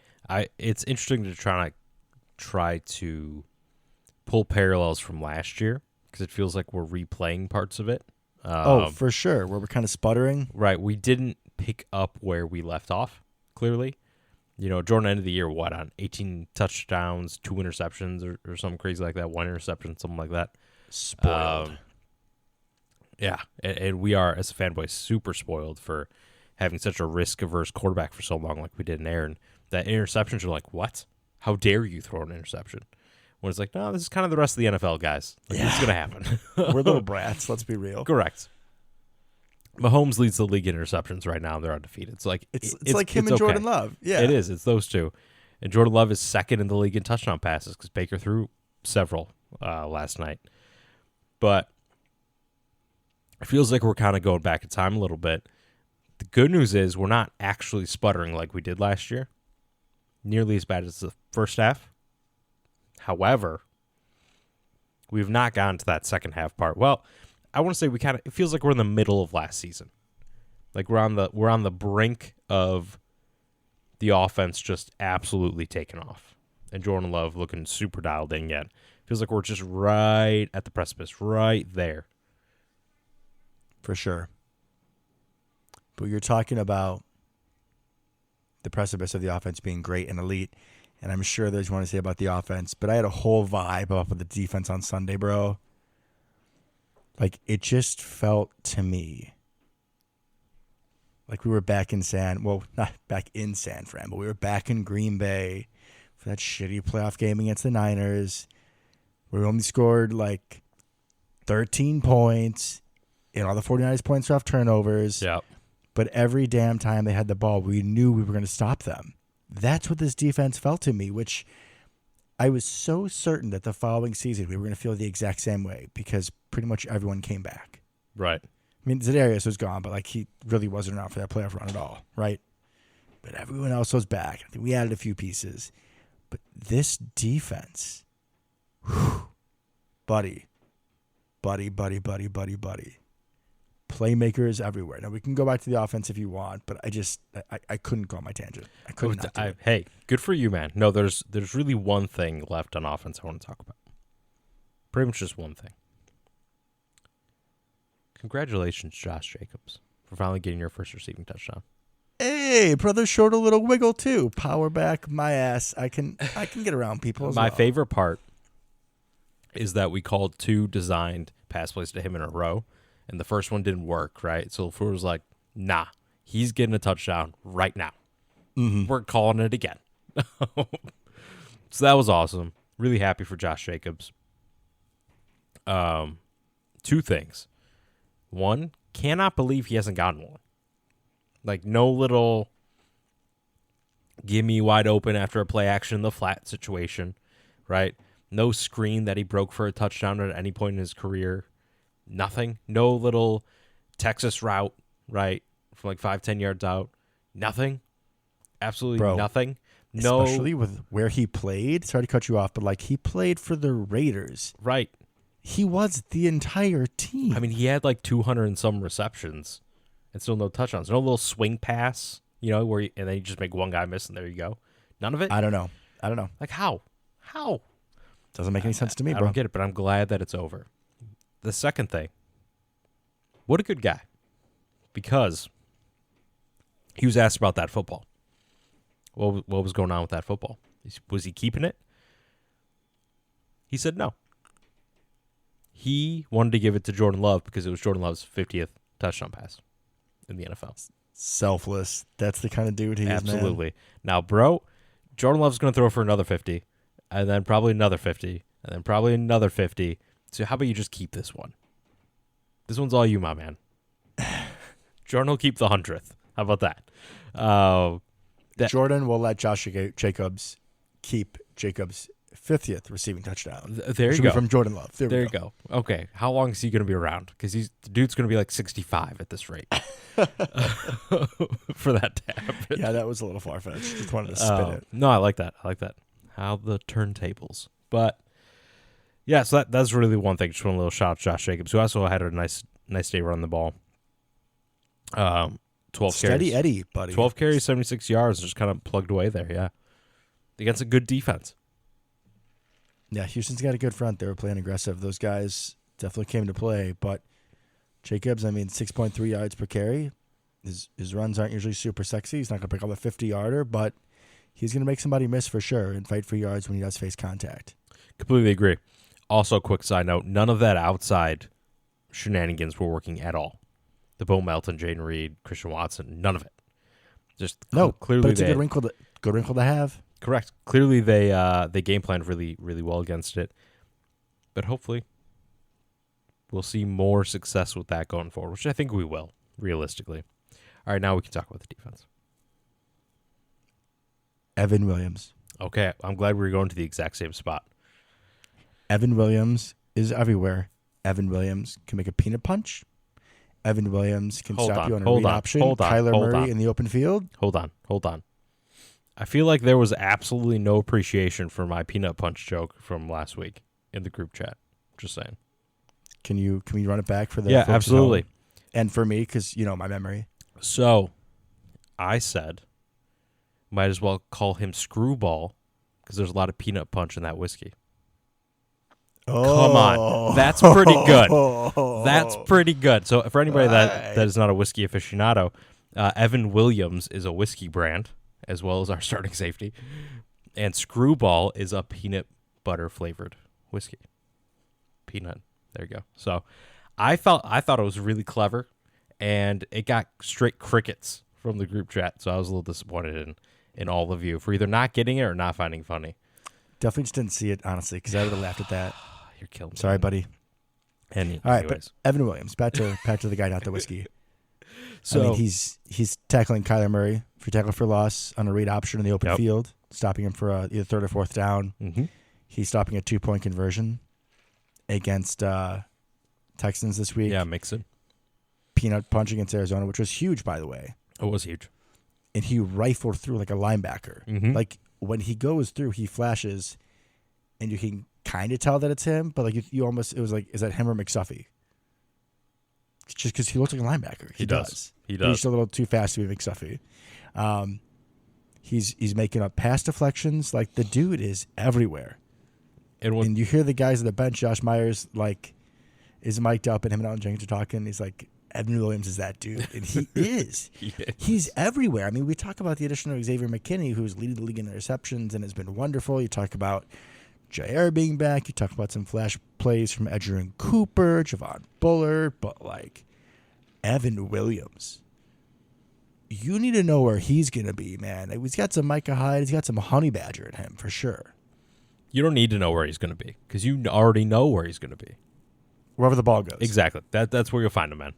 It's interesting to try to pull parallels from last year because it feels like we're replaying parts of it. For sure. Where we're kind of sputtering. Right. We didn't pick up where we left off, clearly. Jordan ended the year, on 18 touchdowns, 2 interceptions or something crazy like that, 1 interception, something like that. Spoiled. Yeah. And we are, as a fan base, super spoiled for having such a risk-averse quarterback for so long like we did in Aaron. That interceptions are like, what? How dare you throw an interception? When it's like, no, this is kind of the rest of the NFL, guys. Like, It's going to happen. We're little brats, let's be real. Correct. Mahomes leads the league in interceptions right now. They're undefeated. It's like it's like him and Jordan Love. Yeah, it is. It's those two. And Jordan Love is second in the league in touchdown passes because Baker threw several last night. But it feels like we're kind of going back in time a little bit. The good news is we're not actually sputtering like we did last year. Nearly as bad as the first half. However, we've not gotten to that second half part. Well, I want to say it feels like we're in the middle of last season. Like we're on the brink of the offense just absolutely taking off. And Jordan Love looking super dialed in yet. Feels like we're just right at the precipice, right there. For sure. But you're talking about the precipice of the offense being great and elite. And I'm sure there's more to say about the offense. But I had a whole vibe up with the defense on Sunday, bro. Like, it just felt to me like we were back in not back in San Fran, but we were back in Green Bay for that shitty playoff game against the Niners, where we only scored like 13 points, and all the 49ers points were off turnovers. Yep. But every damn time they had the ball, we knew we were going to stop them. That's what this defense felt to me, which I was so certain that the following season we were going to feel the exact same way because pretty much everyone came back. Right. I mean, Za'Darius was gone, but like he really wasn't around for that playoff run at all, right? But everyone else was back. I think we added a few pieces. But this defense, buddy. Playmakers everywhere. Now, we can go back to the offense if you want, but I couldn't go on my tangent. I couldn't not do it. Hey, good for you, man. No, there's really one thing left on offense I want to talk about. Pretty much just one thing. Congratulations, Josh Jacobs, for finally getting your first receiving touchdown. Hey, brother showed a little wiggle too. Power back my ass. I can get around people as My well. favorite part is that we called 2 designed pass plays to him in a row. And the first one didn't work, right? So LaFleur was like, nah, he's getting a touchdown right now. Mm-hmm. We're calling it again. So that was awesome. Really happy for Josh Jacobs. 2 things. One, cannot believe he hasn't gotten one. Like, no little give me wide open after a play action in the flat situation, right? No screen that he broke for a touchdown at any point in his career. Nothing. No little Texas route, right, from like 5-10 yards out. Nothing. Absolutely nothing. No. Especially with where he played. Sorry to cut you off, but like he played for the Raiders. Right. He was the entire team. I mean, he had like 200 and some receptions and still no touchdowns. No little swing pass, and then you just make one guy miss and there you go. None of it? I don't know. Like how? Doesn't make any sense to me, bro. I don't get it, but I'm glad that it's over. The second thing, what a good guy. Because he was asked about that football. What was going on with that football? Was he keeping it? He said no. He wanted to give it to Jordan Love because it was Jordan Love's 50th touchdown pass in the NFL. Selfless. That's the kind of dude he is, man. Absolutely. Now, bro, Jordan Love's going to throw for another 50, and then probably another 50, and then probably another 50. So how about you just keep this one? This one's all you, my man. Jordan will keep the 100th. How about that? Jordan will let Josh Jacobs keep Jacobs' 50th receiving touchdown. There you go. From Jordan Love. There you go. Okay. How long is he going to be around? Because the dude's going to be like 65 at this rate. For that to happen. Yeah, that was a little far-fetched. Just wanted to spin it. No, I like that. How the turntables. But yeah, so that's really one thing. Just one little shout out to Josh Jacobs, who also had a nice day running the ball. 12 Steady carries. Eddie, buddy. 12 carries, 76 yards, just kind of plugged away there, yeah. Against a good defense. Yeah, Houston's got a good front. They were playing aggressive. Those guys definitely came to play. But Jacobs, 6.3 yards per carry. His runs aren't usually super sexy. He's not going to pick up a 50-yarder, but he's going to make somebody miss for sure and fight for yards when he does face contact. Completely agree. Also, quick side note, none of that outside shenanigans were working at all. The Bo Melton, Jaden Reed, Christian Watson, none of it. Just clearly, but it's a good wrinkle to have. Correct. Clearly, they game planned really, really well against it. But hopefully, we'll see more success with that going forward, which I think we will, realistically. All right, now we can talk about the defense. Evan Williams. Okay, I'm glad we were going to the exact same spot. Evan Williams is everywhere. Evan Williams can make a peanut punch. Evan Williams can stop you on a read option. Kyler Murray in the open field. Hold on. I feel like there was absolutely no appreciation for my peanut punch joke from last week in the group chat. Just saying. Can we run it back for the folks absolutely, and for me because my memory. So, I said, might as well call him Screwball because there's a lot of peanut punch in that whiskey. Oh. Come on. That's pretty good. That's pretty good. So for anybody that is not a whiskey aficionado, Evan Williams is a whiskey brand as well as our starting safety. And Screwball is a peanut butter flavored whiskey. Peanut. There you go. So I thought it was really clever, and it got straight crickets from the group chat. So I was a little disappointed in all of you for either not getting it or not finding it funny. Definitely just didn't see it, honestly, because I would have laughed at that. You're killing me. Sorry, buddy. All right, but Evan Williams, back to the guy, not the whiskey. So he's tackling Kyler Murray for tackle for loss on a read option in the open field, stopping him for either third or fourth down. Mm-hmm. He's stopping a 2-point conversion against Texans this week. Yeah, Mixon. Peanut punch against Arizona, which was huge, by the way. It was huge. And he rifled through like a linebacker. Mm-hmm. Like when he goes through, he flashes, and you can kind of tell that it's him, but like you almost, it was like, is that him or McSuffy? Just because he looks like a linebacker. He does. But he's still a little too fast to be McSuffy. He's making up pass deflections. Like the dude is everywhere. And you hear the guys at the bench, Josh Myers, like is mic'd up, and him and Allen Jenkins are talking. He's like, Evan Williams is that dude, and he is. He's everywhere. I mean, we talk about the addition of Xavier McKinney, who's leading the league in interceptions and has been wonderful. You talk about Jair being back. You talk about some flash plays from Edgerrin Cooper, Javon Bullard, but like Evan Williams, you need to know where he's going to be, man. He's got some Micah Hyde. He's got some Honey Badger in him for sure. You don't need to know where he's going to be because you already know where he's going to be. Wherever the ball goes. Exactly. That's where you'll find him, man.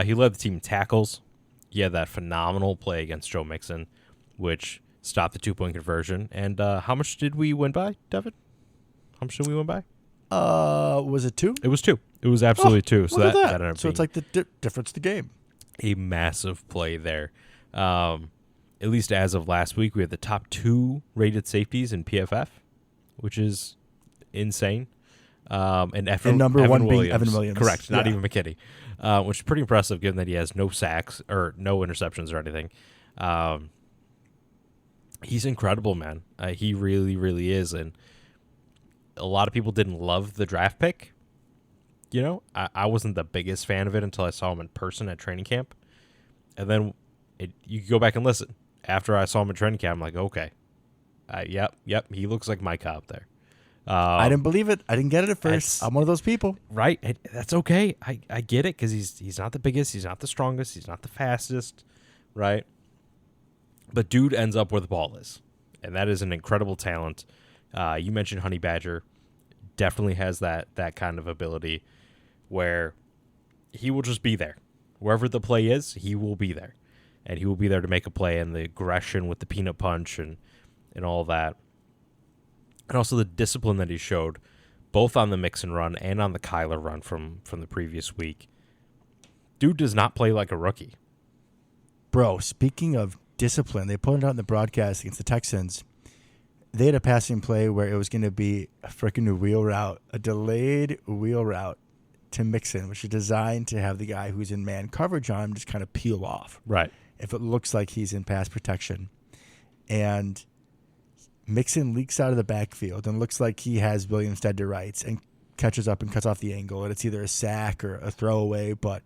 He led the team in tackles. He had that phenomenal play against Joe Mixon, which stopped the 2-point conversion. And how much did we win by, Devin? How much did we win by? Was it 2? It was 2. It was absolutely 2. So that ended up so it's like the difference of the game. A massive play there. At least as of last week, we had the top 2 rated safeties in PFF, which is insane. And number Evan 1 Williams, being Evan Williams. Correct. Not even McKinney. Which is pretty impressive given that he has no sacks or no interceptions or anything. He's incredible, man. He really, really is. And a lot of people didn't love the draft pick. You know, I wasn't the biggest fan of it until I saw him in person at training camp. And then you can go back and listen. After I saw him at training camp, I'm like, okay. Yep, he looks like Micah up there. I didn't believe it. I didn't get it at first. I'm one of those people. Right. That's okay. I get it because he's not the biggest. He's not the strongest. He's not the fastest. Right. But dude ends up where the ball is. And that is an incredible talent. You mentioned Honey Badger. Definitely has that kind of ability where he will just be there. Wherever the play is, he will be there. And he will be there to make a play, and the aggression with the peanut punch and all that. And also the discipline that he showed, both on the Mixon run and on the Kyler run from the previous week. Dude does not play like a rookie. Bro, speaking of discipline, they put it out in the broadcast against the Texans. They had a passing play where it was going to be a freaking wheel route, a delayed wheel route to Mixon, which is designed to have the guy who's in man coverage on him just kind of peel off. Right. If it looks like he's in pass protection. And Mixon leaks out of the backfield and looks like he has Williams dead to rights and catches up and cuts off the angle, and it's either a sack or a throwaway, but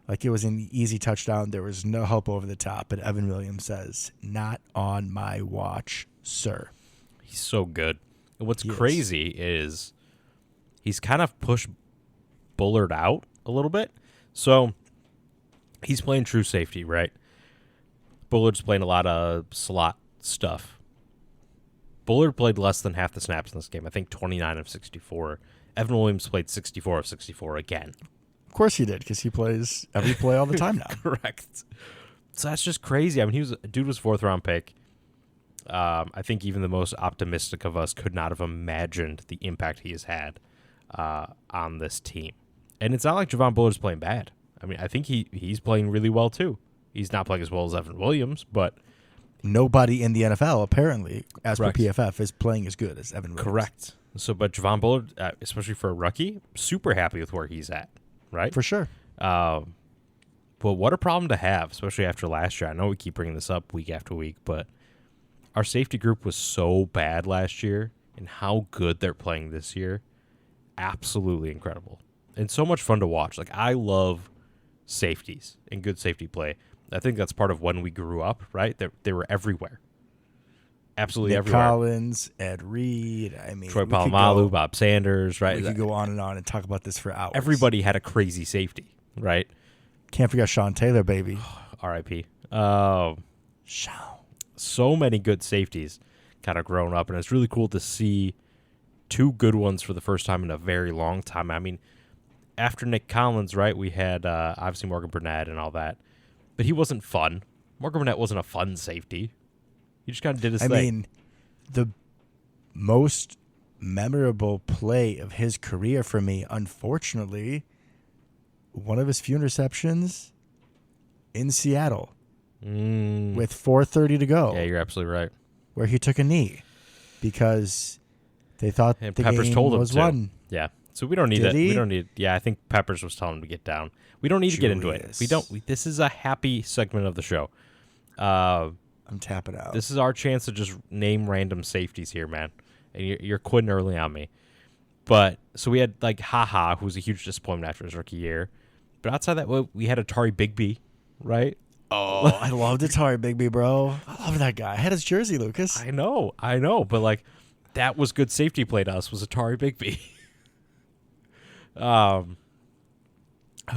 like it was an easy touchdown. There was no help over the top, but Evan Williams says, "Not on my watch, sir." He's so good. And what's crazy is he's kind of pushed Bullard out a little bit. So he's playing true safety, right? Bullard's playing a lot of slot stuff. Bullard played less than half the snaps in this game. I think 29 of 64. Evan Williams played 64 of 64 again. Of course he did, because he plays every play all the time now. Correct. So that's just crazy. I mean, dude was 4th-round pick. I think even the most optimistic of us could not have imagined the impact he has had on this team. And it's not like Javon Bullard's playing bad. I mean, I think he's playing really well, too. He's not playing as well as Evan Williams, but... Nobody in the NFL, apparently, as Correct. per PFF, is playing as good as Evan Williams. Correct. So, but Javon Bullard, especially for a rookie, super happy with where he's at, right? For sure. But what a problem to have, especially after last year. I know we keep bringing this up week after week, but our safety group was so bad last year, and how good they're playing this year, absolutely incredible. And so much fun to watch. Like, I love safeties and good safety play. I think that's part of when we grew up, right? They were everywhere. Absolutely Nick everywhere. Collins, Ed Reed, I mean... Troy Polamalu, Bob Sanders, right? We could go on and talk about this for hours. Everybody had a crazy safety, right? Can't forget Sean Taylor, baby. R.I.P. Sean. So many good safeties kind of grown up, and it's really cool to see 2 good ones for the first time in a very long time. I mean, after Nick Collins, right, we had obviously Morgan Burnett and all that, but he wasn't fun. Morgan Burnett wasn't a fun safety. He just kind of did his thing. I mean, the most memorable play of his career for me, unfortunately, one of his few interceptions in Seattle with 4:30 to go. Yeah, you're absolutely right. Where he took a knee because they thought And the Peppers game told him was to. won. Yeah. So we don't need Did it. he? We don't need. Yeah, I think Peppers was telling him to get down. We don't need to get into it. Julius. We don't. This is a happy segment of the show. I'm tapping out. This is our chance to just name random safeties here, man. And you're quitting early on me. But so we had like Haha, who was a huge disappointment after his rookie year. But outside that, we had Atari Bigby, right? Oh, I loved Atari Bigby, bro. I love that guy. I had his jersey, Lucas. I know. But like, that was good safety play to us. Was Atari Bigby. How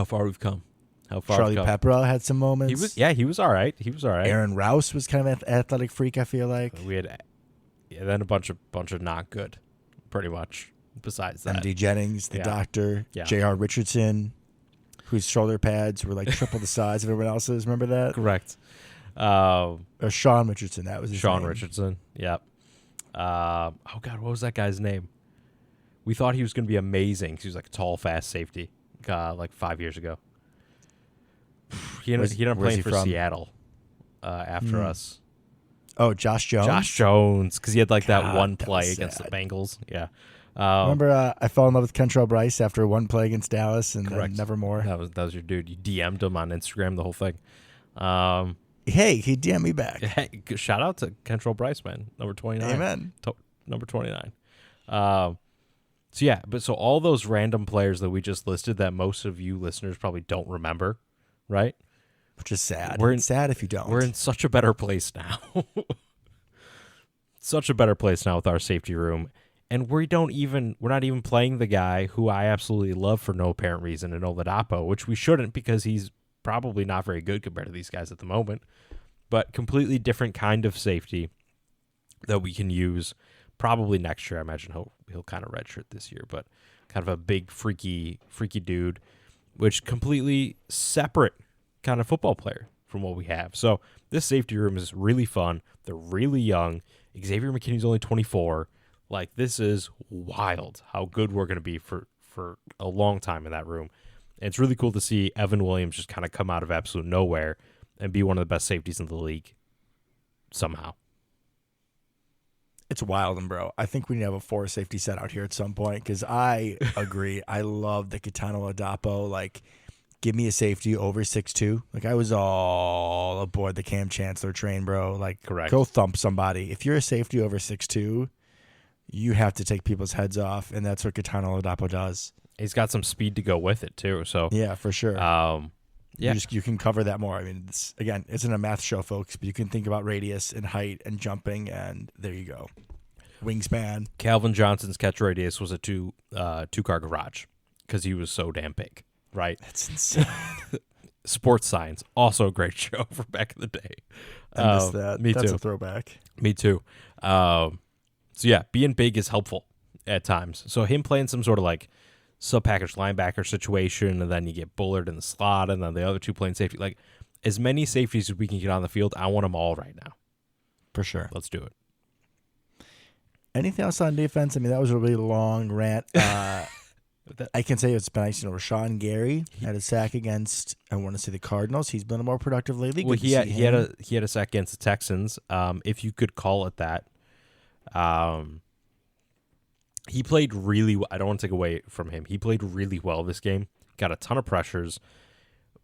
far we've come. How far Charlie we've come. Pepperell had some moments. He was all right. Aaron Rouse was kind of an athletic freak, I feel like. We had then a bunch of not good, pretty much. Besides that, MD Jennings, the doctor, J.R. Richardson, whose shoulder pads were like triple the size of everyone else's. Remember that? Correct. Or Sean Richardson. That was his Sean name. Richardson. Yep. Oh God, what was that guy's name? We thought he was going to be amazing because he was like a tall, fast safety. Like 5 years ago. He ended up playing for Seattle after us. Oh, Josh Jones? Josh Jones, because he had like that one that play was against the sad. Bengals. Yeah. Remember, I fell in love with Kentrell Bryce after one play against Dallas, and then never more. That was your dude. You DM'd him on Instagram, the whole thing. Hey, he DM'd me back. Hey, shout out to Kentrell Bryce, man, number 29. Amen. Number 29. So all those random players that we just listed that most of you listeners probably don't remember, right? Which is sad. It's sad if you don't. We're in such a better place now. Such a better place now with our safety room. And we're not even playing the guy who I absolutely love for no apparent reason in Oladapo, which we shouldn't because he's probably not very good compared to these guys at the moment. But completely different kind of safety that we can use probably next year. I imagine he'll kind of redshirt this year, but kind of a big freaky dude, which completely separate kind of football player from what we have. So this safety room is really fun. They're really young. Xavier McKinney's only 24. Like, this is wild how good we're going to be for a long time in that room. And it's really cool to see Evan Williams just kind of come out of absolute nowhere and be one of the best safeties in the league somehow. It's wild, and bro, I think we need to have a 4 safety set out here at some point because I agree. I love the Kitano Oladapo, like give me a safety over 6'2". Like, I was all aboard the Cam Chancellor train, bro. Like, Correct. Go thump somebody. If you're a safety over 6'2", you have to take people's heads off, and that's what Gaetano Ladapo does. He's got some speed to go with it, too. So yeah, for sure. Yeah. You can cover that more. I mean, again, it's in a math show, folks, but you can think about radius and height and jumping, and there you go. Wingspan. Calvin Johnson's catch radius was a two-car garage because he was so damn big, right? That's insane. Sports Science, also a great show from back in the day. I missed that. Me That's too. a throwback. Me too. So yeah, being big is helpful at times. So him playing some sort of like sub-package linebacker situation, and then you get Bullard in the slot, and then the other two playing safety. Like, as many safeties as we can get on the field, I want them all right now. For sure. Let's do it. Anything else on defense? I mean, that was a really long rant. I can say it's been nice. Rashawn Gary had a sack against, I want to say, the Cardinals. He's been more productive lately. Well, Good he to had see he him. had a sack against the Texans, if you could call it that. He played really well. I don't want to take away from him. He played really well this game. Got a ton of pressures.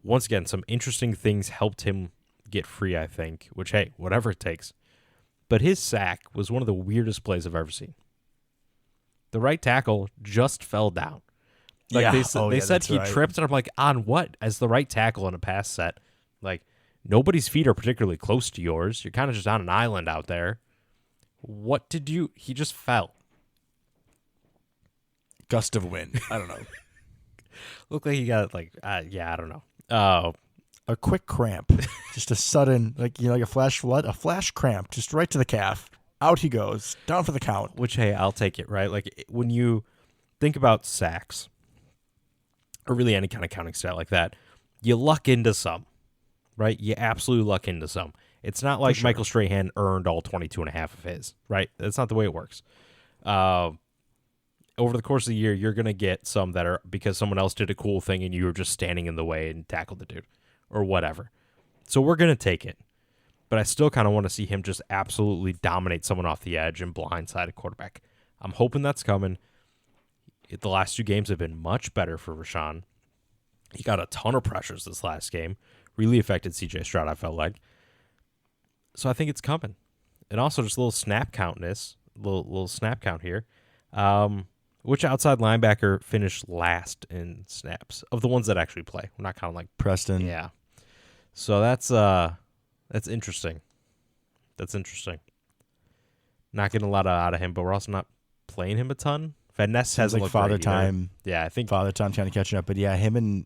Once again, some interesting things helped him get free, I think, which, hey, whatever it takes. But his sack was one of the weirdest plays I've ever seen. The right tackle just fell down. Like, they said he tripped, and I'm like, on what? As the right tackle in a pass set. Like, nobody's feet are particularly close to yours. You're kind of just on an island out there. What did you... He just fell. Gust of wind. I don't know. Looked like he got, like, yeah, I don't know. A quick cramp. Just a sudden, like a flash flood, a flash cramp, just right to the calf. Out he goes, down for the count. Which, hey, I'll take it, right? Like, when you think about sacks, or really any kind of counting stat like that, you luck into some, right? You absolutely luck into some. It's not like Michael Strahan earned all 22 and a half of his, right? That's not the way it works. Over the course of the year, you're going to get some that are because someone else did a cool thing and you were just standing in the way and tackled the dude or whatever. So we're going to take it. But I still kind of want to see him just absolutely dominate someone off the edge and blindside a quarterback. I'm hoping that's coming. The last two games have been much better for Rashawn. He got a ton of pressures this last game. Really affected C.J. Stroud, I felt like. So I think it's coming. And also just a little snap countness. Little snap count here. Which outside linebacker finished last in snaps of the ones that actually play? We're not counting like Preston. Yeah. So that's interesting. That's interesting. Not getting a lot out of him, but we're also not playing him a ton. Van Ness hasn't like looked Father great Time. either. Yeah, I think Father Time kind of catching up, but yeah, him and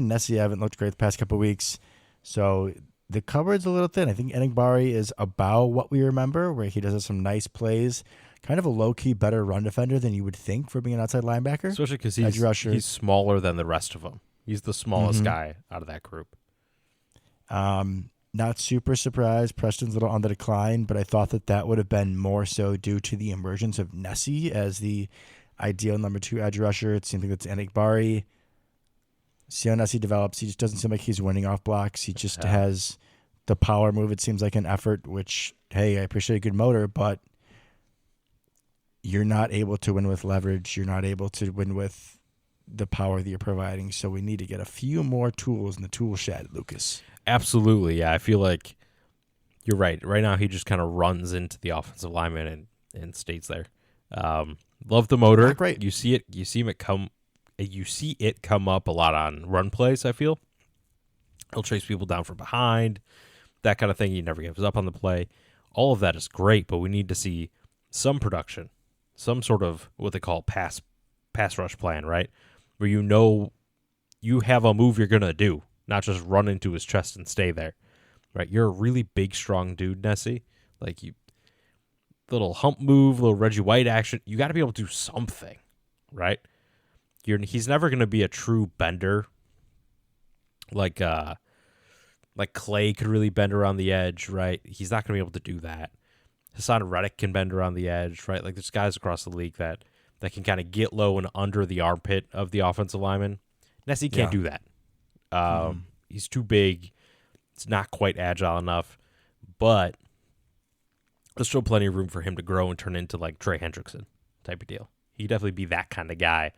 Nessie haven't looked great the past couple of weeks. So the cupboard's a little thin. I think Enigbari is about what we remember, where he does have some nice plays. Kind of a low-key better run defender than you would think for being an outside linebacker. especially because he's smaller than the rest of them. He's the smallest guy out of that group. Not super surprised. Preston's a little on the decline, but I thought that would have been more so due to the emergence of Nessie as the ideal number 2 edge rusher. It seems like it's Enigbari. See how Nessie develops. He just doesn't seem like he's winning off blocks. He just has the power move. It seems like an effort, which, hey, I appreciate a good motor, but you're not able to win with leverage. You're not able to win with the power that you're providing. So we need to get a few more tools in the tool shed, Lucas. Absolutely, yeah. I feel like you're right. Right now, he just kind of runs into the offensive lineman and stays there. Love the motor. Not great. You see it. You see it come up a lot on run plays. I feel he'll chase people down from behind, that kind of thing. He never gives up on the play. All of that is great, but we need to see some production, some sort of what they call pass rush plan, right? Where you have a move you're gonna do, not just run into his chest and stay there, right? You're a really big, strong dude, Nessie. Like you, little hump move, little Reggie White action. You got to be able to do something, right? He's never gonna be a true bender, like Clay could really bend around the edge, right? He's not gonna be able to do that. Hassan Reddick can bend around the edge, right? Like there's guys across the league that can kind of get low and under the armpit of the offensive lineman. Nessie can't do that. He's too big. It's not quite agile enough, but there's still plenty of room for him to grow and turn into like Trey Hendrickson type of deal. He'd definitely be that kind of guy,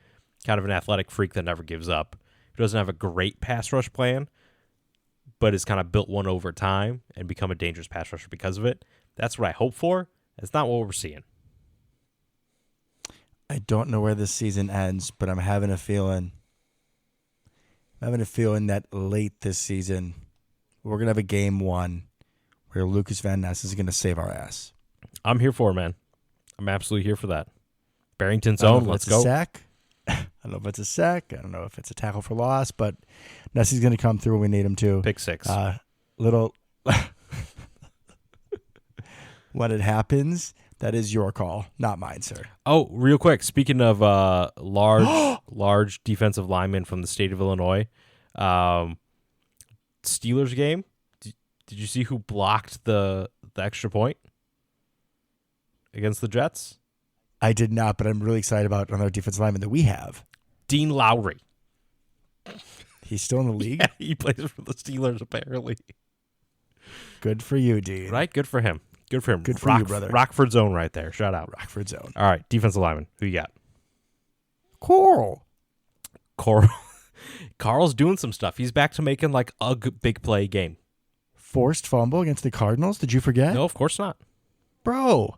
kind of an athletic freak that never gives up. who doesn't have a great pass rush plan, but has kind of built one over time and become a dangerous pass rusher because of it. That's what I hope for. That's not what we're seeing. I don't know where this season ends, but I'm having a feeling. That late this season, we're gonna have a game 1 where Lucas Van Ness is gonna save our ass. I'm here for it, man. I'm absolutely here for that. Barrington's own. Let's go. Sack. I don't know if it's a sack. I don't know if it's a tackle for loss, but Nessie's gonna come through when we need him to. Pick 6. Little. When it happens, that is your call, not mine, sir. Oh, real quick. Speaking of large defensive linemen from the state of Illinois, Steelers game. Did you see who blocked the extra point against the Jets? I did not, but I'm really excited about another defensive lineman that we have. Dean Lowry. He's still in the league? Yeah, he plays for the Steelers, apparently. Good for you, Dean. Right? Good for him. Good for him. Good for you, brother. Rockford zone right there. Shout out. Rockford zone. All right, defensive lineman. Who you got? Coral. Carl's doing some stuff. He's back to making like a big play game. Forced fumble against the Cardinals. Did you forget? No, of course not. Bro.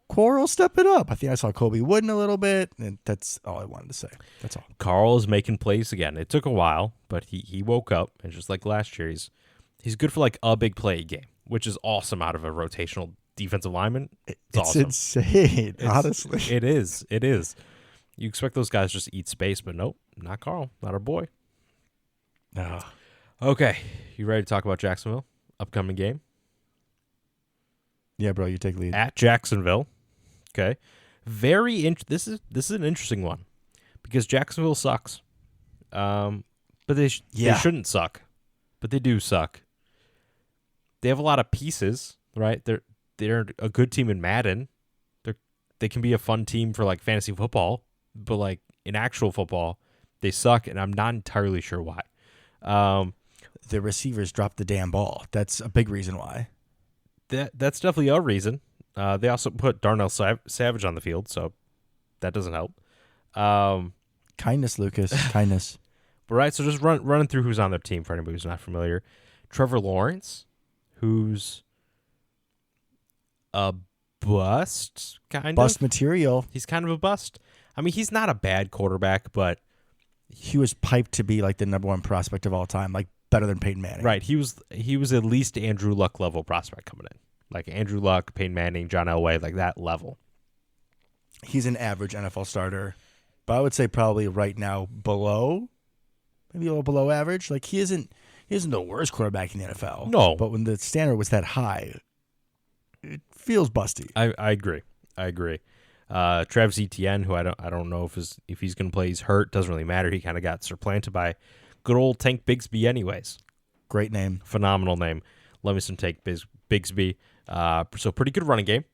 Coral, step it up. I think I saw Kobe Wooden a little bit, and that's all I wanted to say. That's all. Carl is making plays again. It took a while, but he woke up, and just like last year, he's good for like a big play game, which is awesome out of a rotational defensive lineman. It's awesome. Insane, honestly. It is. It is. You expect those guys just to eat space, but nope, not Carl, not our boy. No. Okay, you ready to talk about Jacksonville? Upcoming game? Yeah, bro, you take lead. At Jacksonville. Okay. This is an interesting one because Jacksonville sucks. But they shouldn't suck. But they do suck. They have a lot of pieces, right? They're a good team in Madden. They can be a fun team for like fantasy football, but like in actual football, they suck, and I'm not entirely sure why. The receivers dropped the damn ball. That's a big reason why. That's definitely a reason. They also put Darnell Savage on the field, so that doesn't help. Kindness, Lucas. Kindness. But right, so just running through who's on their team for anybody who's not familiar. Trevor Lawrence, who's a bust, kind Bust of. material. He's kind of a bust. I mean, he's not a bad quarterback, but he was piped to be like the number 1 prospect of all time, like better than Peyton Manning. Right. He was at least Andrew Luck level prospect coming in. Like Andrew Luck, Peyton Manning, John Elway, like that level. He's an average NFL starter, but I would say probably right now below, maybe a little below average. Like he isn't the worst quarterback in the NFL. No. But when the standard was that high, it feels busty. I agree. Travis Etienne, who I don't know if he's going to play. He's hurt. Doesn't really matter. He kind of got supplanted by good old Tank Bigsby anyways. Great name. Phenomenal name. Love me some Tank Bigsby. So pretty good running game.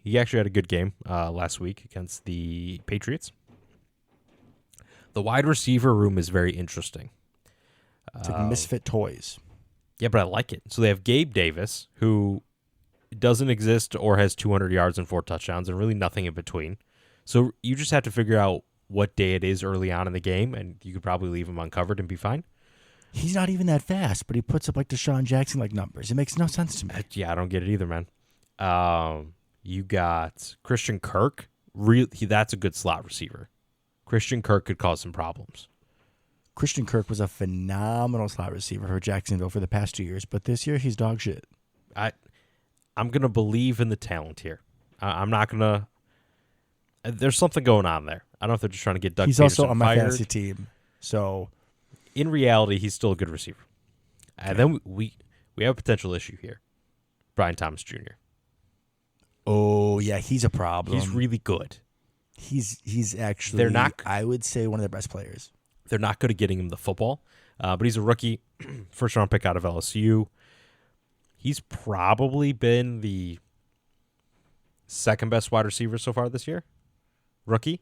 He actually had a good game last week against the Patriots. The wide receiver room is very interesting. It's like misfit toys. Yeah, but I like it. So they have Gabe Davis, who doesn't exist or has 200 yards and 4 touchdowns and really nothing in between. So you just have to figure out what day it is early on in the game, and you could probably leave him uncovered and be fine. He's not even that fast, but he puts up like Deshaun Jackson like numbers. It makes no sense to me. Yeah, I don't get it either, man. You got Christian Kirk. That's a good slot receiver. Christian Kirk could cause some problems. Christian Kirk was a phenomenal slot receiver for Jacksonville for the past 2 years, but this year he's dog shit. I'm going to believe in the talent here. I'm not going to... There's something going on there. I don't know if they're just trying to get Doug He's Peterson also on my fired. fantasy team, so... In reality, he's still a good receiver. And then we have a potential issue here. Brian Thomas Jr. Oh, yeah, he's a problem. He's really good. He's actually, I would say, one of the best players. They're not good at getting him the football, but he's a rookie, first-round pick out of LSU. He's probably been the second-best wide receiver so far this year. Rookie.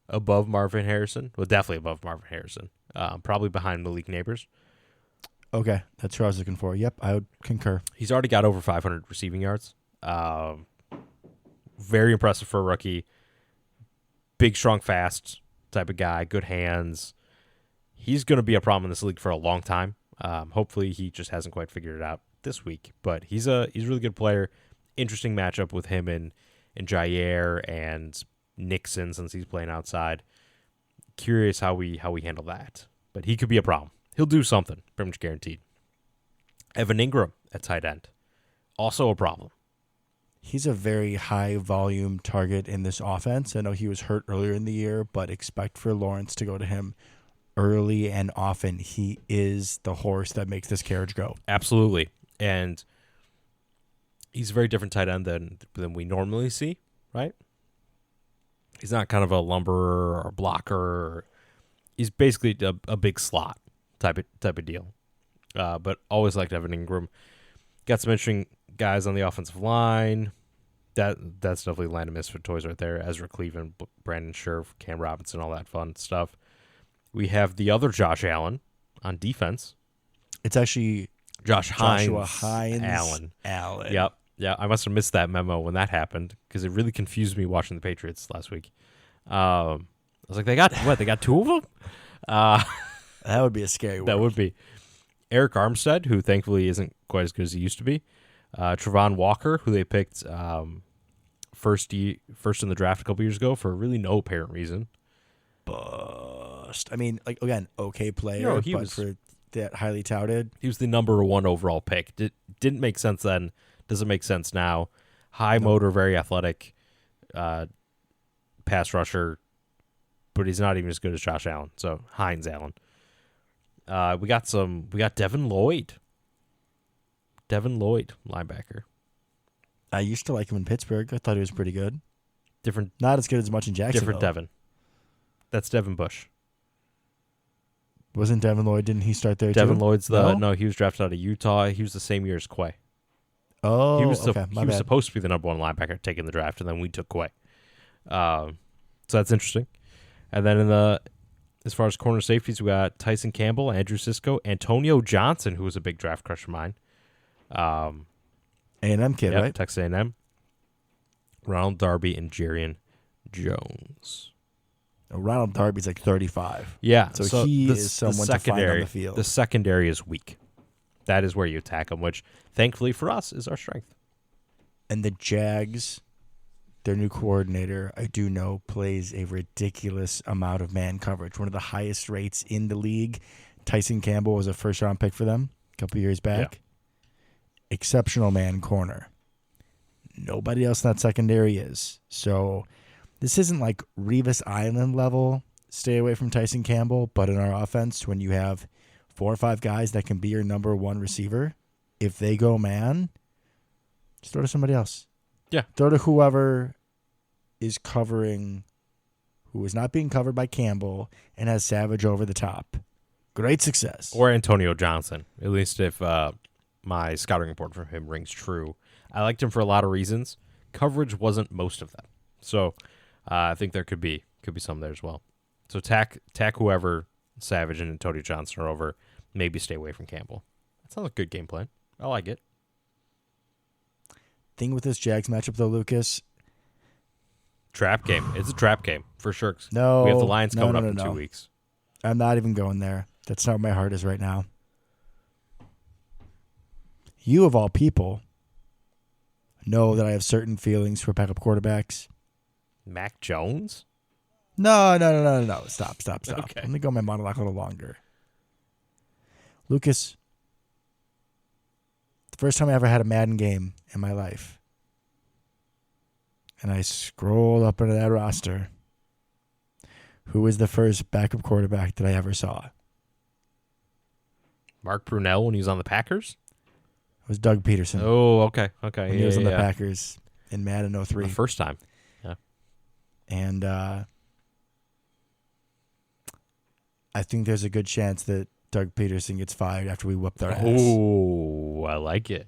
Above Marvin Harrison. Well, definitely above Marvin Harrison. Probably behind Malik Neighbors. Okay, that's who I was looking for. Yep, I would concur. He's already got over 500 receiving yards. Very impressive for a rookie. Big, strong, fast type of guy. Good hands. He's going to be a problem in this league for a long time. Hopefully, he just hasn't quite figured it out this week. But he's a really good player. Interesting matchup with him and Jair and Nixon since he's playing outside. Curious how we handle that. But he could be a problem. He'll do something, pretty much guaranteed. Evan Ingram at tight end. Also a problem. He's a very high volume target in this offense. I know he was hurt earlier in the year, but expect for Lawrence to go to him early and often. He is the horse that makes this carriage go. Absolutely. And he's a very different tight end than we normally see, right? He's not kind of a lumberer or a blocker. He's basically a big slot type of deal. But always liked Evan Ingram. Got some interesting guys on the offensive line. That's definitely land of misfit toys right there. Ezra Cleveland, Brandon Scherf, Cam Robinson, all that fun stuff. We have the other Josh Allen on defense. It's actually Joshua Hines Allen. Yep. Yeah, I must have missed that memo when that happened because it really confused me watching the Patriots last week. I was like, they got two of them? That would be a scary one. That would be. Eric Armstead, who thankfully isn't quite as good as he used to be. Travon Walker, who they picked first in the draft a couple years ago for really no apparent reason. Bust. I mean, like, again, okay player, but for that highly touted. He was the number 1 overall pick. Didn't make sense then. Doesn't make sense now. High motor, very athletic pass rusher, but he's not even as good as Josh Allen. So Hines Allen. We got Devin Lloyd. Devin Lloyd, linebacker. I used to like him in Pittsburgh. I thought he was pretty good. Different. Not as good as much in Jacksonville. Different Devin. That's Devin Bush. Wasn't Devin Lloyd? Didn't he start there Devin too? Lloyd's no, he was drafted out of Utah. He was the same year as Quay. Oh, he was okay. He was supposed to be the number 1 linebacker taking the draft, and then we took Quay. So that's interesting. And then as far as corner safeties, we got Tyson Campbell, Andrew Sisko, Antonio Johnson, who was a big draft crush of mine. A&M kid, right? Texas A&M. Ronald Darby and Jarian Jones. Ronald Darby's like 35. Yeah, so he is someone to find on the field. The secondary is weak. That is where you attack them, which thankfully for us is our strength. And the Jags, their new coordinator, I do know, plays a ridiculous amount of man coverage, one of the highest rates in the league. Tyson Campbell was a first-round pick for them a couple years back. Yeah. Exceptional man corner. Nobody else in that secondary is. So this isn't like Revis Island level, stay away from Tyson Campbell, but in our offense, when you have 4 or 5 guys that can be your number 1 receiver, if they go man, just throw to somebody else. Yeah. Throw to whoever is covering, who is not being covered by Campbell and has Savage over the top. Great success. Or Antonio Johnson, at least if my scouting report from him rings true. I liked him for a lot of reasons. Coverage wasn't most of them. So I think there could be some there as well. So tack whoever Savage and Antonio Johnson are over. Maybe stay away from Campbell. That sounds like a good game plan. I like it. Thing with this Jags matchup, though, Lucas. Trap game. It's a trap game, for sure. No. We have the Lions coming up in 2 weeks. I'm not even going there. That's not where my heart is right now. You, of all people, know that I have certain feelings for backup quarterbacks. Mac Jones? No. Stop. Okay. Let me go my monologue a little longer. Lucas, the first time I ever had a Madden game in my life, and I scrolled up into that roster, who was the first backup quarterback that I ever saw? Mark Brunell when he was on the Packers? It was Doug Peterson. Oh, okay. When he was on the Packers in Madden 03. The first time. Yeah. And I think there's a good chance that Doug Peterson gets fired after we whoop their ass. Oh, I like it.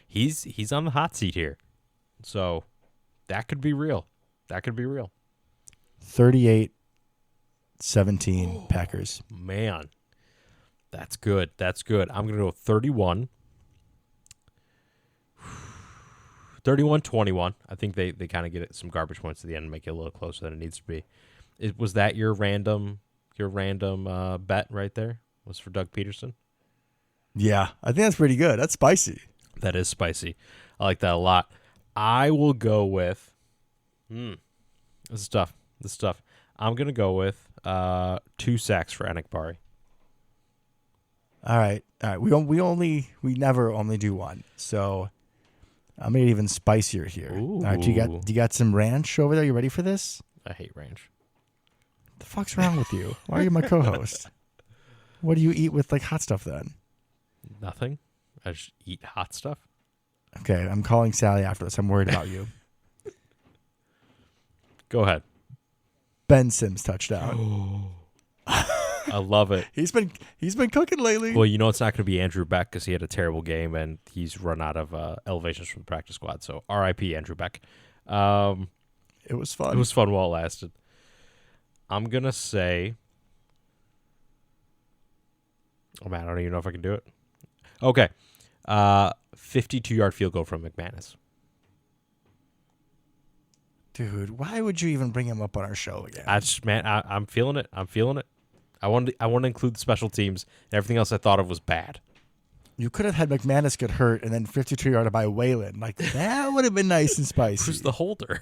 He's on the hot seat here. So that could be real. 38-17 Packers. Man. That's good. I'm going to go 31. 31-21. I think they kind of get some garbage points at the end and make it a little closer than it needs to be. Was that your random Your random bet right there was for Doug Peterson. Yeah, I think that's pretty good. That's spicy. That is spicy. I like that a lot. I will go with. This is tough. I'm gonna go with 2 sacks for Enikbari. All right. We never only do one. So I'm gonna get even spicier here. Ooh. All right, do you got some ranch over there? You ready for this? I hate ranch. The fuck's wrong with you? Why are you my co-host? What do you eat with like hot stuff then? Nothing. I just eat hot stuff. Okay, I'm calling Sally after this. I'm worried about you. Go ahead. Ben Sims touchdown. I love it. He's been cooking lately. Well, you know it's not going to be Andrew Beck because he had a terrible game and he's run out of elevations from the practice squad. So R.I.P. Andrew Beck. It was fun. It was fun while it lasted. I'm going to say... Oh, man, I don't even know if I can do it. Okay. 52-yard field goal from McManus. Dude, why would you even bring him up on our show again? I'm feeling it. I want to include the special teams. And everything else I thought of was bad. You could have had McManus get hurt and then 52-yarder by Waylon. Like, that would have been nice and spicy. Who's the holder?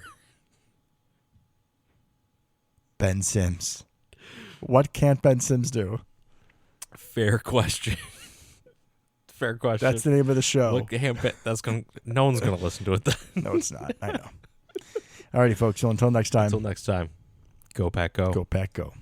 Ben Sims. What can't Ben Sims do? Fair question. Fair question. That's the name of the show. Look, no one's gonna listen to it then. No, it's not. I know. Alrighty, folks. So until next time. Go Pack, go. Go Pack, go.